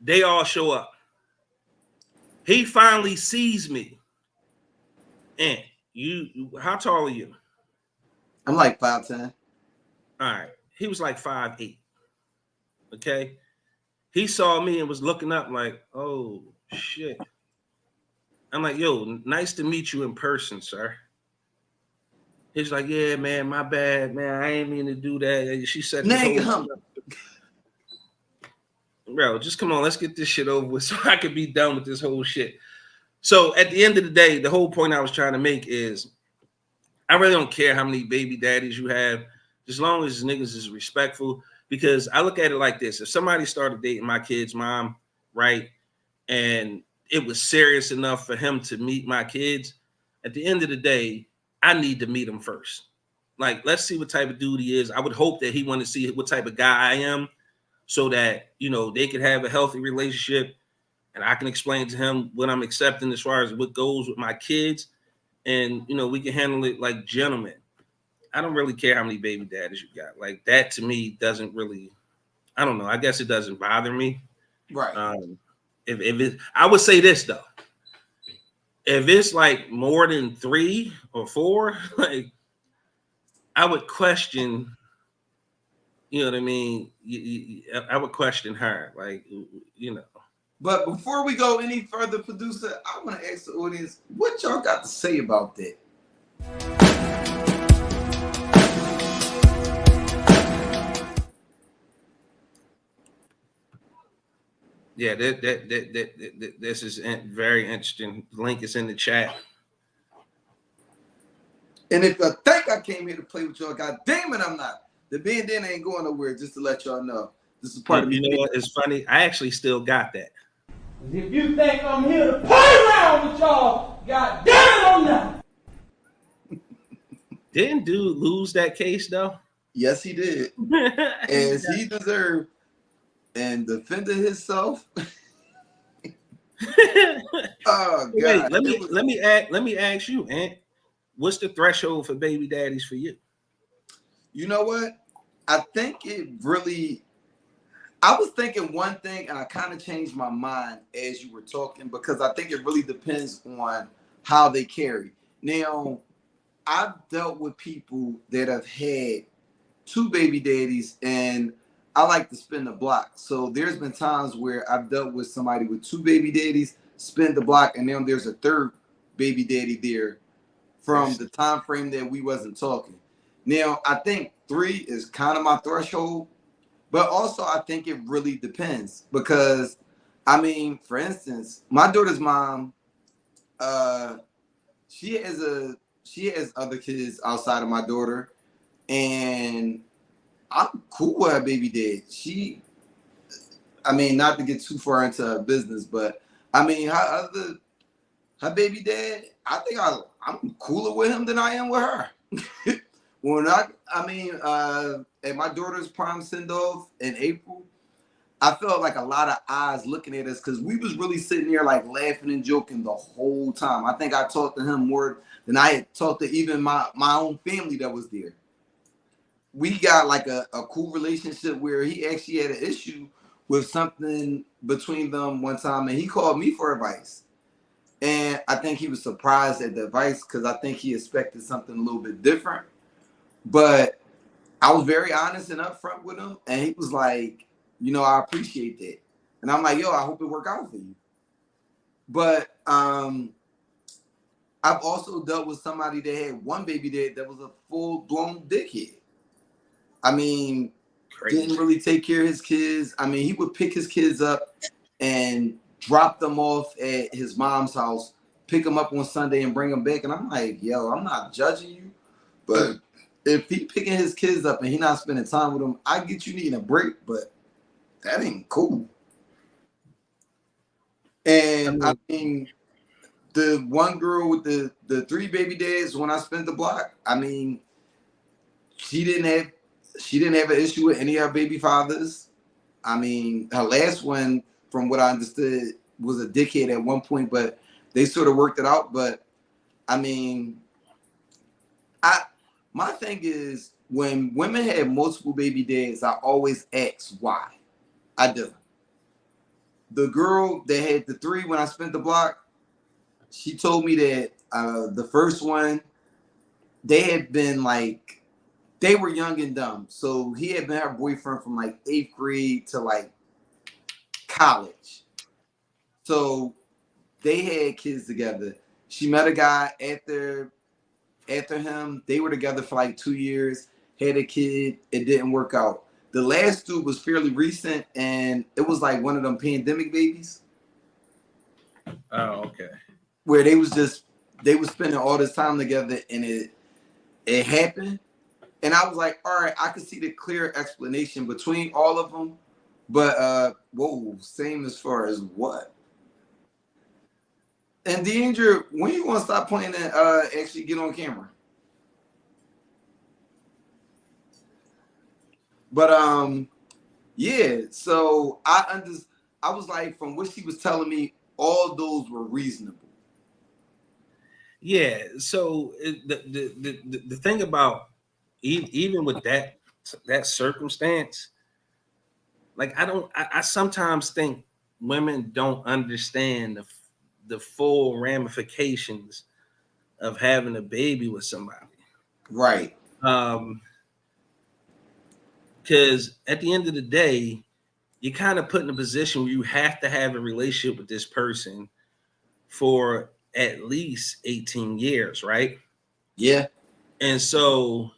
[SPEAKER 10] they all show up. He finally sees me. And you how tall are you?
[SPEAKER 1] I'm like 5'10".
[SPEAKER 10] All right. He was like 5'8". Okay. He saw me and was looking up like, oh shit. I'm like, yo, nice to meet you in person, sir. He's like, yeah, man, my bad, man. I ain't mean to do that. She said, bro, just come on, let's get this shit over with so I can be done with this whole shit. So at the end of the day, the whole point I was trying to make is I really don't care how many baby daddies you have, as long as niggas is respectful. Because I look at it like this: if somebody started dating my kid's mom, right, and it was serious enough for him to meet my kids, at the end of the day, I need to meet him first. like, let's see what type of dude he is. I would hope that he want to see what type of guy I am, so that, you know, they could have a healthy relationship, and I can explain to him what I'm accepting as far as what goes with my kids, and, you know, we can handle it like gentlemen. I don't really care how many baby daddies you got. Like, that to me doesn't really, I don't know. I guess it doesn't bother me.
[SPEAKER 1] Right.
[SPEAKER 10] If it, I would say this though, if it's like more than 3 or 4, like, I would question, you know what I mean? I would question her, like, you know.
[SPEAKER 1] But before we go any further, producer, I want to ask the audience, what y'all got to say about that?
[SPEAKER 10] Yeah, this is very interesting. The link is in the chat.
[SPEAKER 1] And if I think I came here to play with y'all, god damn it, I'm not. The bandana ain't going nowhere, just to let y'all know. This is part of me.
[SPEAKER 10] You know what? It's funny. I actually still got that.
[SPEAKER 4] If you think I'm here to play around with y'all, god damn it, I'm not.
[SPEAKER 10] Didn't dude lose that case though?
[SPEAKER 1] Yes, he did. As he deserved, and defended himself. Oh God!
[SPEAKER 10] Wait, let me ask you, Aunt. What's the threshold for baby daddies for you?
[SPEAKER 1] You know what? I think it really. I was thinking one thing, and I kind of changed my mind as you were talking, because I think it really depends on how they carry. Now, I've dealt with people that have had 2 baby daddies, and I like to spin the block. So there's been times where I've dealt with somebody with 2 baby daddies, spin the block, and then there's a 3rd baby daddy there from the time frame that we wasn't talking. Now, I think 3 is kind of my threshold, but also I think it really depends, because, I mean, for instance, my daughter's mom, she has other kids outside of my daughter, and I'm cool with her baby dad. I mean, not to get too far into her business, but I mean, her baby dad, I think I'm cooler with him than I am with her. When at my daughter's prom send-off in April, I felt like a lot of eyes looking at us, because we was really sitting there like laughing and joking the whole time. I think I talked to him more than I had talked to even my own family that was there. We got like a cool relationship where he actually had an issue with something between them one time, and he called me for advice. And I think he was surprised at the advice, because I think he expected something a little bit different. But I was very honest and upfront with him, and he was like, you know, I appreciate that. And I'm like, yo, I hope it work out for you. But I've also dealt with somebody that had 1 baby dad that was a full-blown dickhead. I mean, didn't really take care of his kids. I mean, he would pick his kids up and drop them off at his mom's house, pick them up on Sunday and bring them back. And I'm like, yo, I'm not judging you, but if he picking his kids up and he not spending time with them, I get you needing a break, but that ain't cool. And I mean, the one girl with the 3 baby dads, when I spent the block, I mean, she didn't have an issue with any of her baby fathers. I mean, her last one, from what I understood, was a dickhead at one point, but they sort of worked it out. But I mean, my thing is, when women have multiple baby dads, I always ask why. I do. The girl that had the 3 when I spent the block, she told me that the first one, they had been like, they were young and dumb. So he had been her boyfriend from like 8th grade to like college. So they had kids together. She met a guy after him. They were together for like 2 years, had a kid. It didn't work out. The last dude was fairly recent, and it was like one of them pandemic babies.
[SPEAKER 10] Oh, okay.
[SPEAKER 1] Where they was spending all this time together, and it happened. And I was like, all right, I could see the clear explanation between all of them. But whoa, same as far as what? And Deandra, when you gonna stop playing and actually get on camera? But yeah. So I was like, from what she was telling me, all those were reasonable.
[SPEAKER 10] Yeah. So the thing about even with that circumstance, like I sometimes think women don't understand the full ramifications of having a baby with somebody.
[SPEAKER 1] Right.
[SPEAKER 10] Because at the end of the day, you kind of put in a position where you have to have a relationship with this person for at least 18 years, right?
[SPEAKER 1] Yeah.
[SPEAKER 10] And so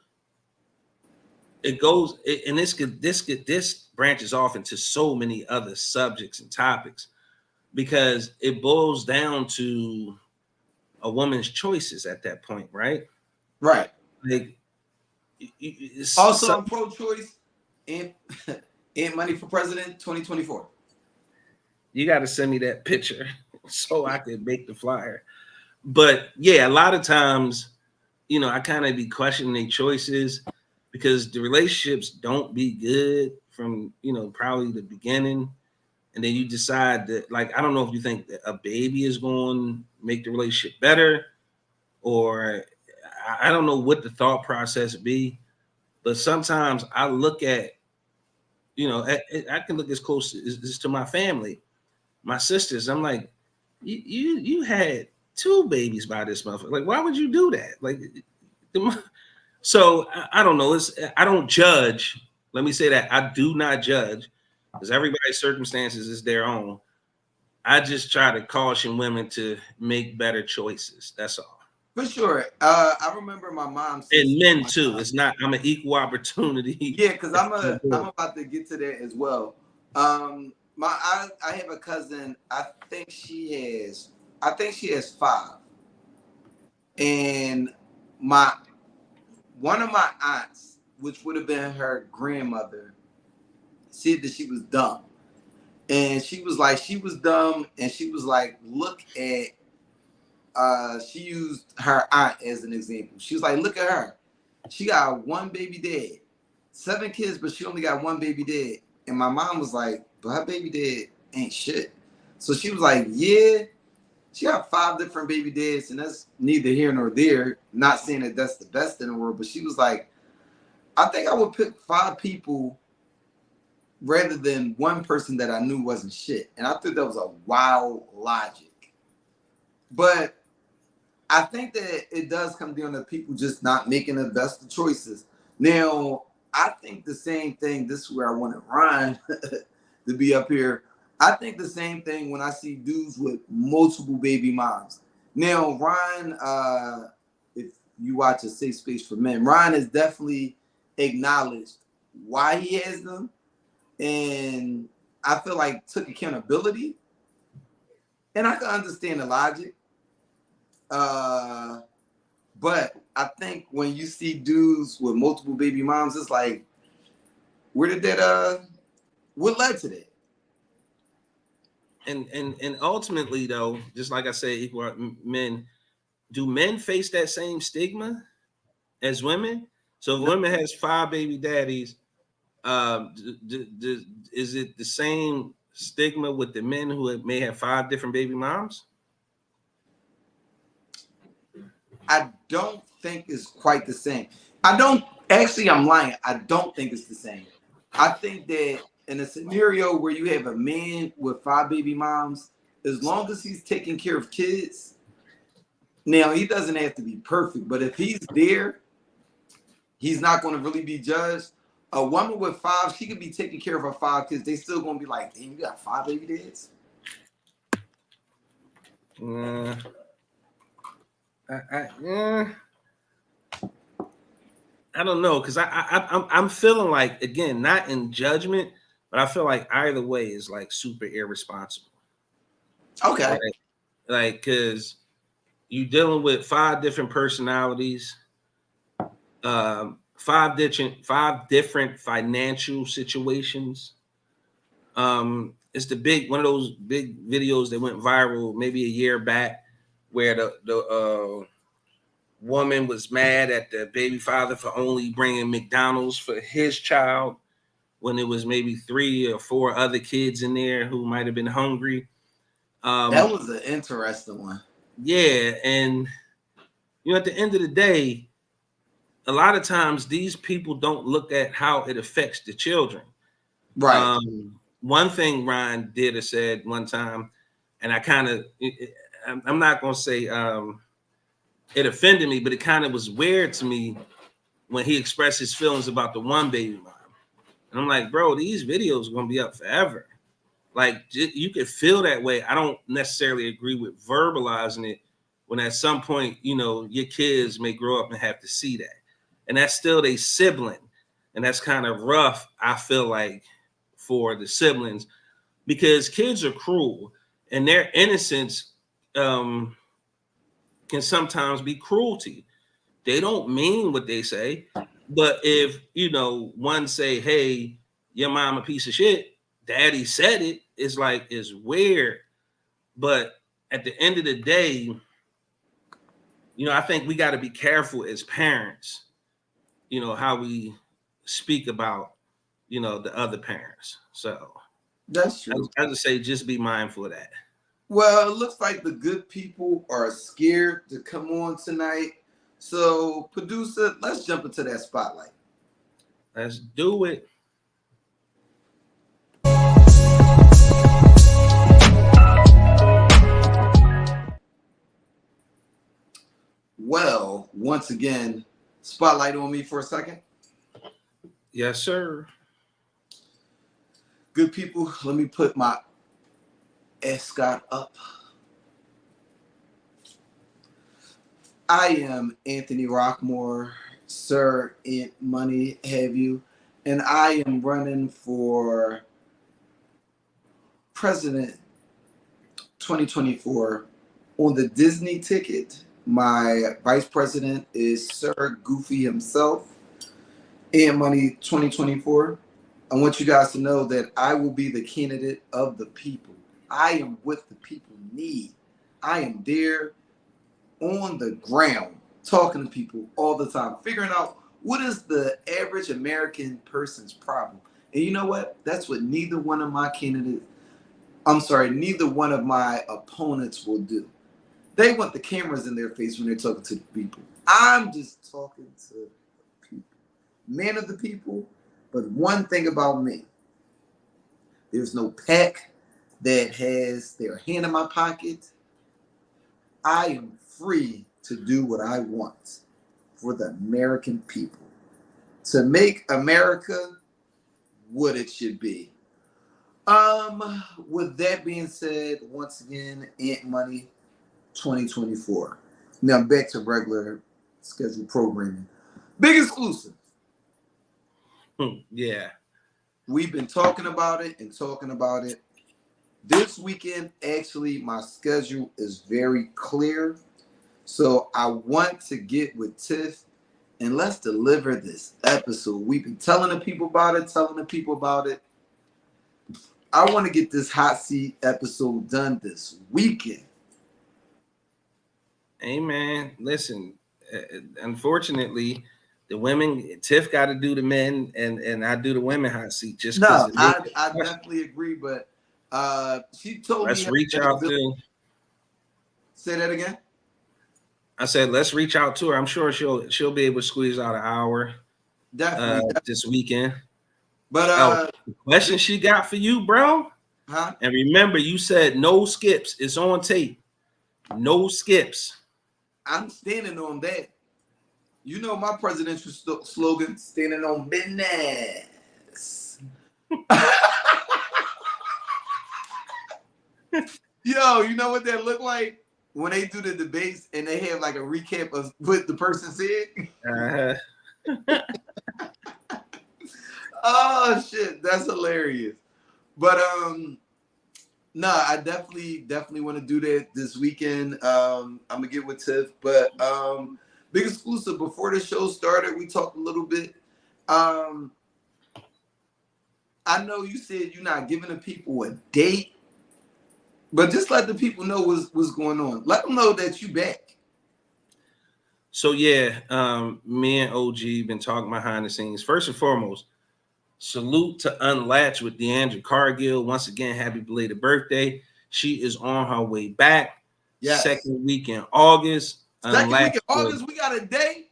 [SPEAKER 10] it goes, and this branches off into so many other subjects and topics, because it boils down to a woman's choices at that point, right?
[SPEAKER 1] Right.
[SPEAKER 10] Like,
[SPEAKER 1] also, I'm pro-choice and and money for president 2024.
[SPEAKER 10] You got to send me that picture so I can make the flyer. But yeah, a lot of times, I kind of be questioning their choices because the relationships don't be good from, probably the beginning. And then you decide that, like, I don't know if you think that a baby is going to make the relationship better, or I don't know what the thought process would be. But sometimes I look at, I can look as close as to my family, my sisters. I'm like, you had 2 babies by this motherfucker. Like, why would you do that? Like, so I don't know. I don't judge. Let me say that I do not judge, because everybody's circumstances is their own. I just try to caution women to make better choices. That's all.
[SPEAKER 1] For sure. I remember my mom said,
[SPEAKER 10] and men too. It's not. I'm an equal opportunity.
[SPEAKER 1] Yeah, because I'm about to get to that as well. I have a cousin. I think she has 5, and one of my aunts, which would have been her grandmother, said that she was dumb, and she was dumb, and she was like, look at. She used her aunt as an example. She was like, look at her. She got 1 baby dead, 7 kids, but she only got 1 baby dead. And my mom was like, but her baby dead ain't shit. So she was like, yeah, she got 5 different baby dads, and that's neither here nor there. Not saying that that's the best in the world, but she was like, I think I would pick 5 people rather than 1 person that I knew wasn't shit. And I thought that was a wild logic. But I think that it does come down to people just not making the best of choices. Now, I think the same thing. This is where I wanted Ryan to be up here. I think the same thing when I see dudes with multiple baby moms. Now, Ryan, if you watch A Safe Space for Men, Ryan has definitely acknowledged why he has them. And I feel like took accountability. And I can understand the logic. But I think when you see dudes with multiple baby moms, it's like, where did that what led to that?
[SPEAKER 10] And ultimately, though, just like I say, equal men, do men face that same stigma as women? So if women has 5 baby daddies, is it the same stigma with the men who may have 5 different baby moms?
[SPEAKER 1] I don't think it's quite the same. I'm lying. I don't think it's the same. I think that in a scenario where you have a man with 5 baby moms, as long as he's taking care of kids, now he doesn't have to be perfect, but if he's there, he's not going to really be judged. A woman with 5, she could be taking care of her 5 kids. They still going to be like, damn, you got 5 baby dads?
[SPEAKER 10] I don't know, because I'm feeling like, again, not in judgment, but I feel like either way is like super irresponsible.
[SPEAKER 1] Okay.
[SPEAKER 10] Like, because you're dealing with 5 different personalities, 5 different financial situations. It's one of those big videos that went viral maybe a year back, where the woman was mad at the baby father for only bringing McDonald's for his child, when it was maybe 3 or 4 other kids in there who might have been hungry.
[SPEAKER 1] That was an interesting one.
[SPEAKER 10] Yeah, and at the end of the day, a lot of times these people don't look at how it affects the children.
[SPEAKER 1] Right.
[SPEAKER 10] One thing Ryan did or said one time, and I kind of, I'm not going to say it offended me, but it kind of was weird to me when he expressed his feelings about the one baby mom. And I'm like, bro, these videos are going to be up forever. Like, you could feel that way. I don't necessarily agree with verbalizing it when at some point, your kids may grow up and have to see that. And that's still their sibling. And that's kind of rough, I feel like, for the siblings, because kids are cruel and their innocence can sometimes be cruelty. They don't mean what they say. But if, one say, hey, your mom a piece of shit, daddy said it, it's weird. But at the end of the day, I think we got to be careful as parents, how we speak about, the other parents. So
[SPEAKER 1] that's true.
[SPEAKER 10] I just say, just be mindful of that.
[SPEAKER 1] Well, it looks like the good people are scared to come on tonight. So, producer, let's jump into that spotlight.
[SPEAKER 10] Let's do it.
[SPEAKER 1] Well, once again, spotlight on me for a second.
[SPEAKER 10] Yes, sir.
[SPEAKER 1] Good people, let me put my ascot up. I am Anthony Rockmore, Sir Ant Money, have you, and I am running for President 2024 on the Disney ticket. My vice president is Sir Goofy himself. Ant Money 2024. I want you guys to know that I will be the candidate of the people. I am what the people need. I am there on the ground, talking to people all the time, figuring out what is the average American person's problem. And you know what? That's what neither one of my opponents will do. They want the cameras in their face when they're talking to the people. I'm just talking to people. Man of the people. But one thing about me, there's no pack that has their hand in my pocket. I am free to do what I want for the American people, to make America what it should be. With that being said, once again, Ant Money 2024. Now back to regular scheduled programming. Big exclusive.
[SPEAKER 10] Yeah.
[SPEAKER 1] We've been talking about it. This weekend, actually, my schedule is very clear. So I want to get with Tiff and let's deliver this episode. We've been telling the people about it. I want to get this hot seat episode done this weekend.
[SPEAKER 10] Hey, man, listen, unfortunately, the women, Tiff got to do the men and I do the women hot seat just because.
[SPEAKER 1] No, I definitely agree, but she told
[SPEAKER 10] let's
[SPEAKER 1] me.
[SPEAKER 10] Reach out to.
[SPEAKER 1] Say that again.
[SPEAKER 10] I said, let's reach out to her. I'm sure she'll be able to squeeze out an hour.
[SPEAKER 1] Definitely.
[SPEAKER 10] This weekend.
[SPEAKER 1] But
[SPEAKER 10] the question she got for you, bro.
[SPEAKER 1] Huh?
[SPEAKER 10] And remember, you said no skips. It's on tape. No skips.
[SPEAKER 1] I'm standing on that. You know my presidential slogan, standing on business. Yo, you know what that look like? When they do the debates and they have like a recap of what the person said. Oh shit, that's hilarious. But no, I definitely want to do that this weekend. I'm gonna get with Tiff, but big exclusive. Before the show started, we talked a little bit. I know you said you're not giving the people a date, but just let the people know what's going on. Let them know that you back.
[SPEAKER 10] So yeah, me and OG been talking behind the scenes. First and foremost, Salute to Unlatched with Deandra Cargill. Once again, happy belated birthday. She is on her way back.
[SPEAKER 1] Yes.
[SPEAKER 10] Second week in August.
[SPEAKER 1] Second week in August, we got a date.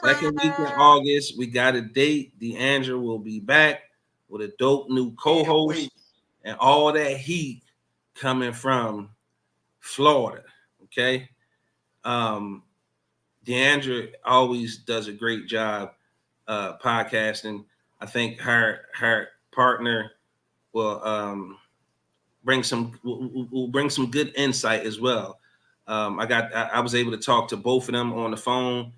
[SPEAKER 10] Second week in August, we got a date. Deandra will be back with a dope new co-host and all that heat coming from Florida. Okay. Deandra always does a great job podcasting. I think her partner will bring some good insight as well. I was able to talk to both of them on the phone.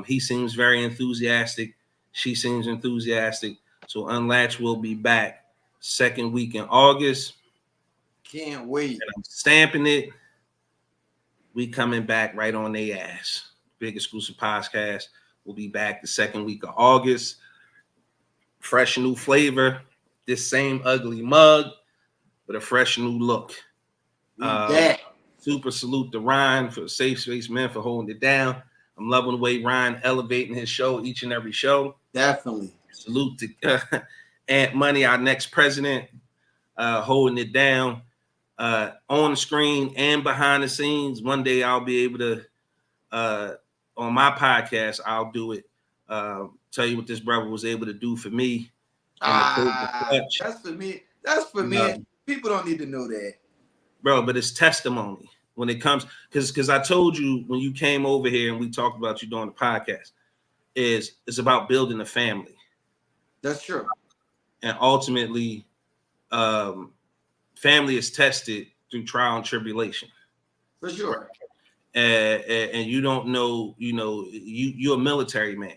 [SPEAKER 10] He seems very enthusiastic. She seems enthusiastic. So Unlatched will be back second week in August.
[SPEAKER 1] Can't wait.
[SPEAKER 10] And I'm stamping it. We coming back right on their ass. Big exclusive podcast. We'll be back the second week of August. Fresh new flavor. This same ugly mug, but a fresh new look. Super salute to Ryan for Safe Space Man for holding it down. I'm loving the way Ryan elevating his show each and every show.
[SPEAKER 1] Definitely.
[SPEAKER 10] Salute to Ant Money, our next president, holding it down on the screen and behind the scenes. One day I'll be able to, on my podcast, I'll do it. Tell you what this brother was able to do for me.
[SPEAKER 1] That's for me. That's for me. People don't need to know that.
[SPEAKER 10] Bro, but it's testimony when it comes, because I told you when you came over here and we talked about you doing the podcast, it's about building a family.
[SPEAKER 1] That's true.
[SPEAKER 10] And ultimately, family is tested through trial and tribulation.
[SPEAKER 1] For sure.
[SPEAKER 10] And you don't know, you're a military man.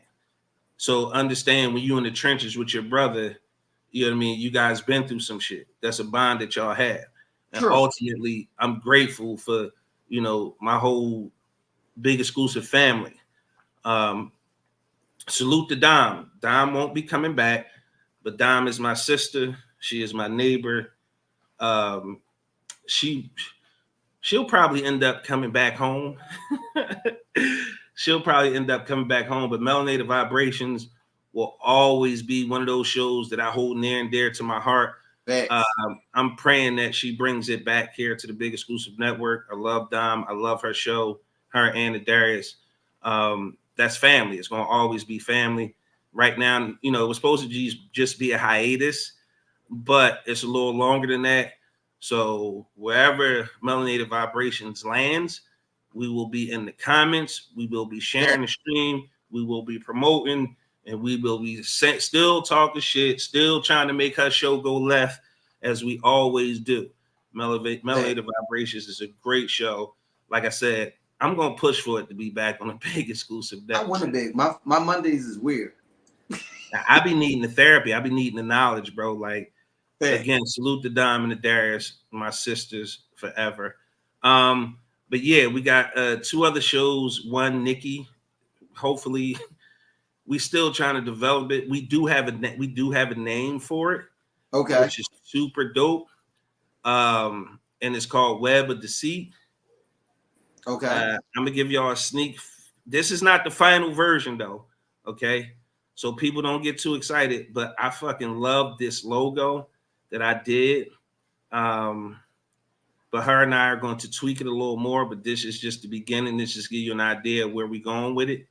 [SPEAKER 10] So understand when you're in the trenches with your brother, you know what I mean? You guys been through some shit. That's a bond that y'all have. And ultimately, I'm grateful for, my whole big exclusive family. Salute to Dom. Dom won't be coming back, but Dom is my sister. She is my neighbor. She'll probably end up coming back home. But Melanated Vibrations will always be one of those shows that I hold near and dear to my heart. I'm praying that she brings it back here to the Big Exclusive Network. I love Dom. I love her show, her and Darius. That's family. It's going to always be family. Right now, it was supposed to just be a hiatus, but it's a little longer than that. So wherever Melanated Vibrations lands, we will be in the comments. We will be sharing the stream. We will be promoting. And we will be still talking shit, still trying to make her show go left, as we always do. Melanated Vibrations is a great show. Like I said, I'm going to push for it to be back on the Big Exclusive Network.
[SPEAKER 1] I want to be. My Mondays is weird.
[SPEAKER 10] I be needing the therapy. I be needing the knowledge, bro. Like, again, salute to Dom and the Darius, my sisters forever. But yeah, we got two other shows. One, Nikki. Hopefully... We still trying to develop it. We do have a name for it.
[SPEAKER 1] Okay.
[SPEAKER 10] Which is super dope. And it's called Web of Deceit.
[SPEAKER 1] Okay.
[SPEAKER 10] I'm gonna give y'all a sneak. This is not the final version though. Okay. So people don't get too excited, but I fucking love this logo that I did. But her and I are going to tweak it a little more, but this is just the beginning. This just give you an idea of where we're going with it.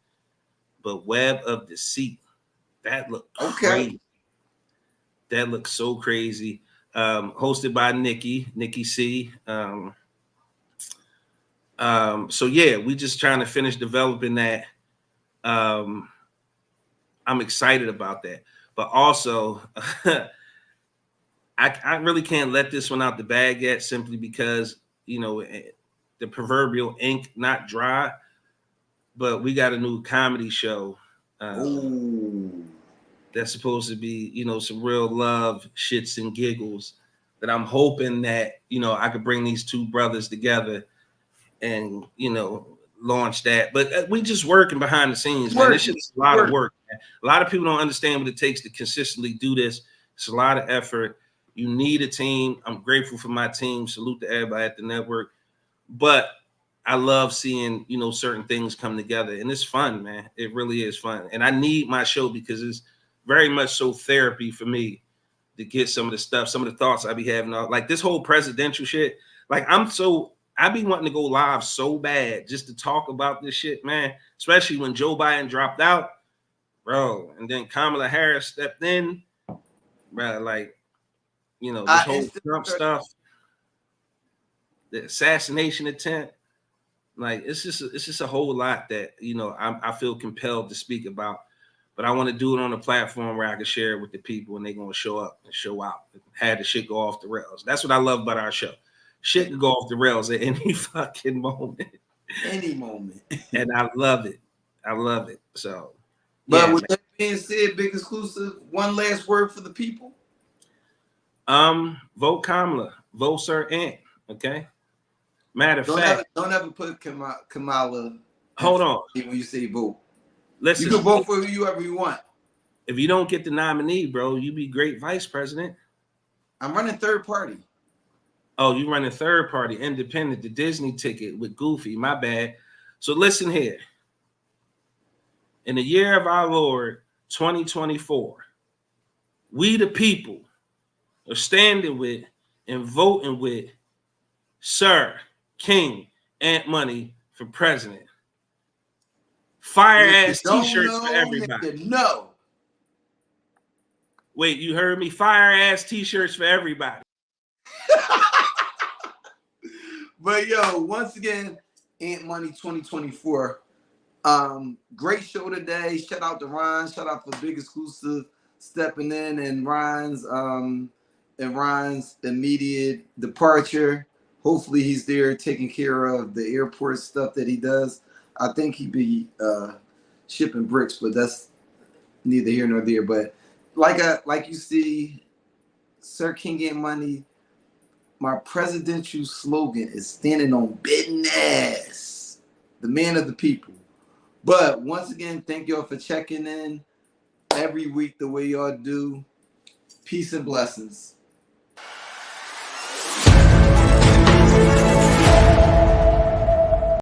[SPEAKER 10] But Web of Deceit, that looked crazy. That looks so crazy. Hosted by Nikki C. So yeah, we just trying to finish developing that. I'm excited about that. But also, I really can't let this one out the bag yet, simply because, the proverbial ink not dry. But we got a new comedy show that's supposed to be, some real love, shits and giggles, that I'm hoping that, I could bring these two brothers together and, launch that. But we just working behind the scenes, man. This shit's a lot of work, man. A lot of people don't understand what it takes to consistently do this. It's a lot of effort. You need a team. I'm grateful for my team. Salute to everybody at the network. But I love seeing, certain things come together, and it's fun, man. It really is fun. And I need my show because very much so therapy for me to get some of the stuff, some of the thoughts I be having. Like this whole presidential shit. Like I be wanting to go live so bad just to talk about this shit, man. Especially when Joe Biden dropped out, bro, and then Kamala Harris stepped in, bro. Like, you know, this whole Trump stuff, the assassination attempt. Like it's just a whole lot that, you know, I feel compelled to speak about, but I want to do it on a platform where I can share it with the people and they're gonna show up and show out. Had the shit go off the rails. That's what I love about our show. Shit can go off the rails at any fucking moment.
[SPEAKER 1] Any moment.
[SPEAKER 10] And I love it. I love it. So,
[SPEAKER 1] but
[SPEAKER 10] yeah,
[SPEAKER 1] with that being said, big exclusive, one last word for the people.
[SPEAKER 10] Vote Kamala, vote Sir Ant. Okay. Matter of fact,
[SPEAKER 1] don't ever put Kamala.
[SPEAKER 10] Hold on.
[SPEAKER 1] When you say vote,
[SPEAKER 10] listen.
[SPEAKER 1] You can vote for whoever you want.
[SPEAKER 10] If you don't get the nominee, bro, you be great vice president.
[SPEAKER 1] I'm running third party.
[SPEAKER 10] Oh, you running third party, independent, the Disney ticket with Goofy. My bad. So listen here. In the year of our Lord, 2024, we the people are standing with and voting with Sir King Ant Money for president. Fire ass t-shirts for everybody.
[SPEAKER 1] No.
[SPEAKER 10] Wait, you heard me? Fire ass t-shirts for everybody.
[SPEAKER 1] But yo, once again, Ant Money 2024. Great show today. Shout out to Ryan. Shout out for Big Exclusive stepping in and Ryan's immediate departure. Hopefully he's there taking care of the airport stuff that he does. I think he'd be shipping bricks, but that's neither here nor there. But like you see, Sir King Ant Money, my presidential slogan is standing on business. The man of the people. But once again, thank y'all for checking in every week the way y'all do. Peace and blessings.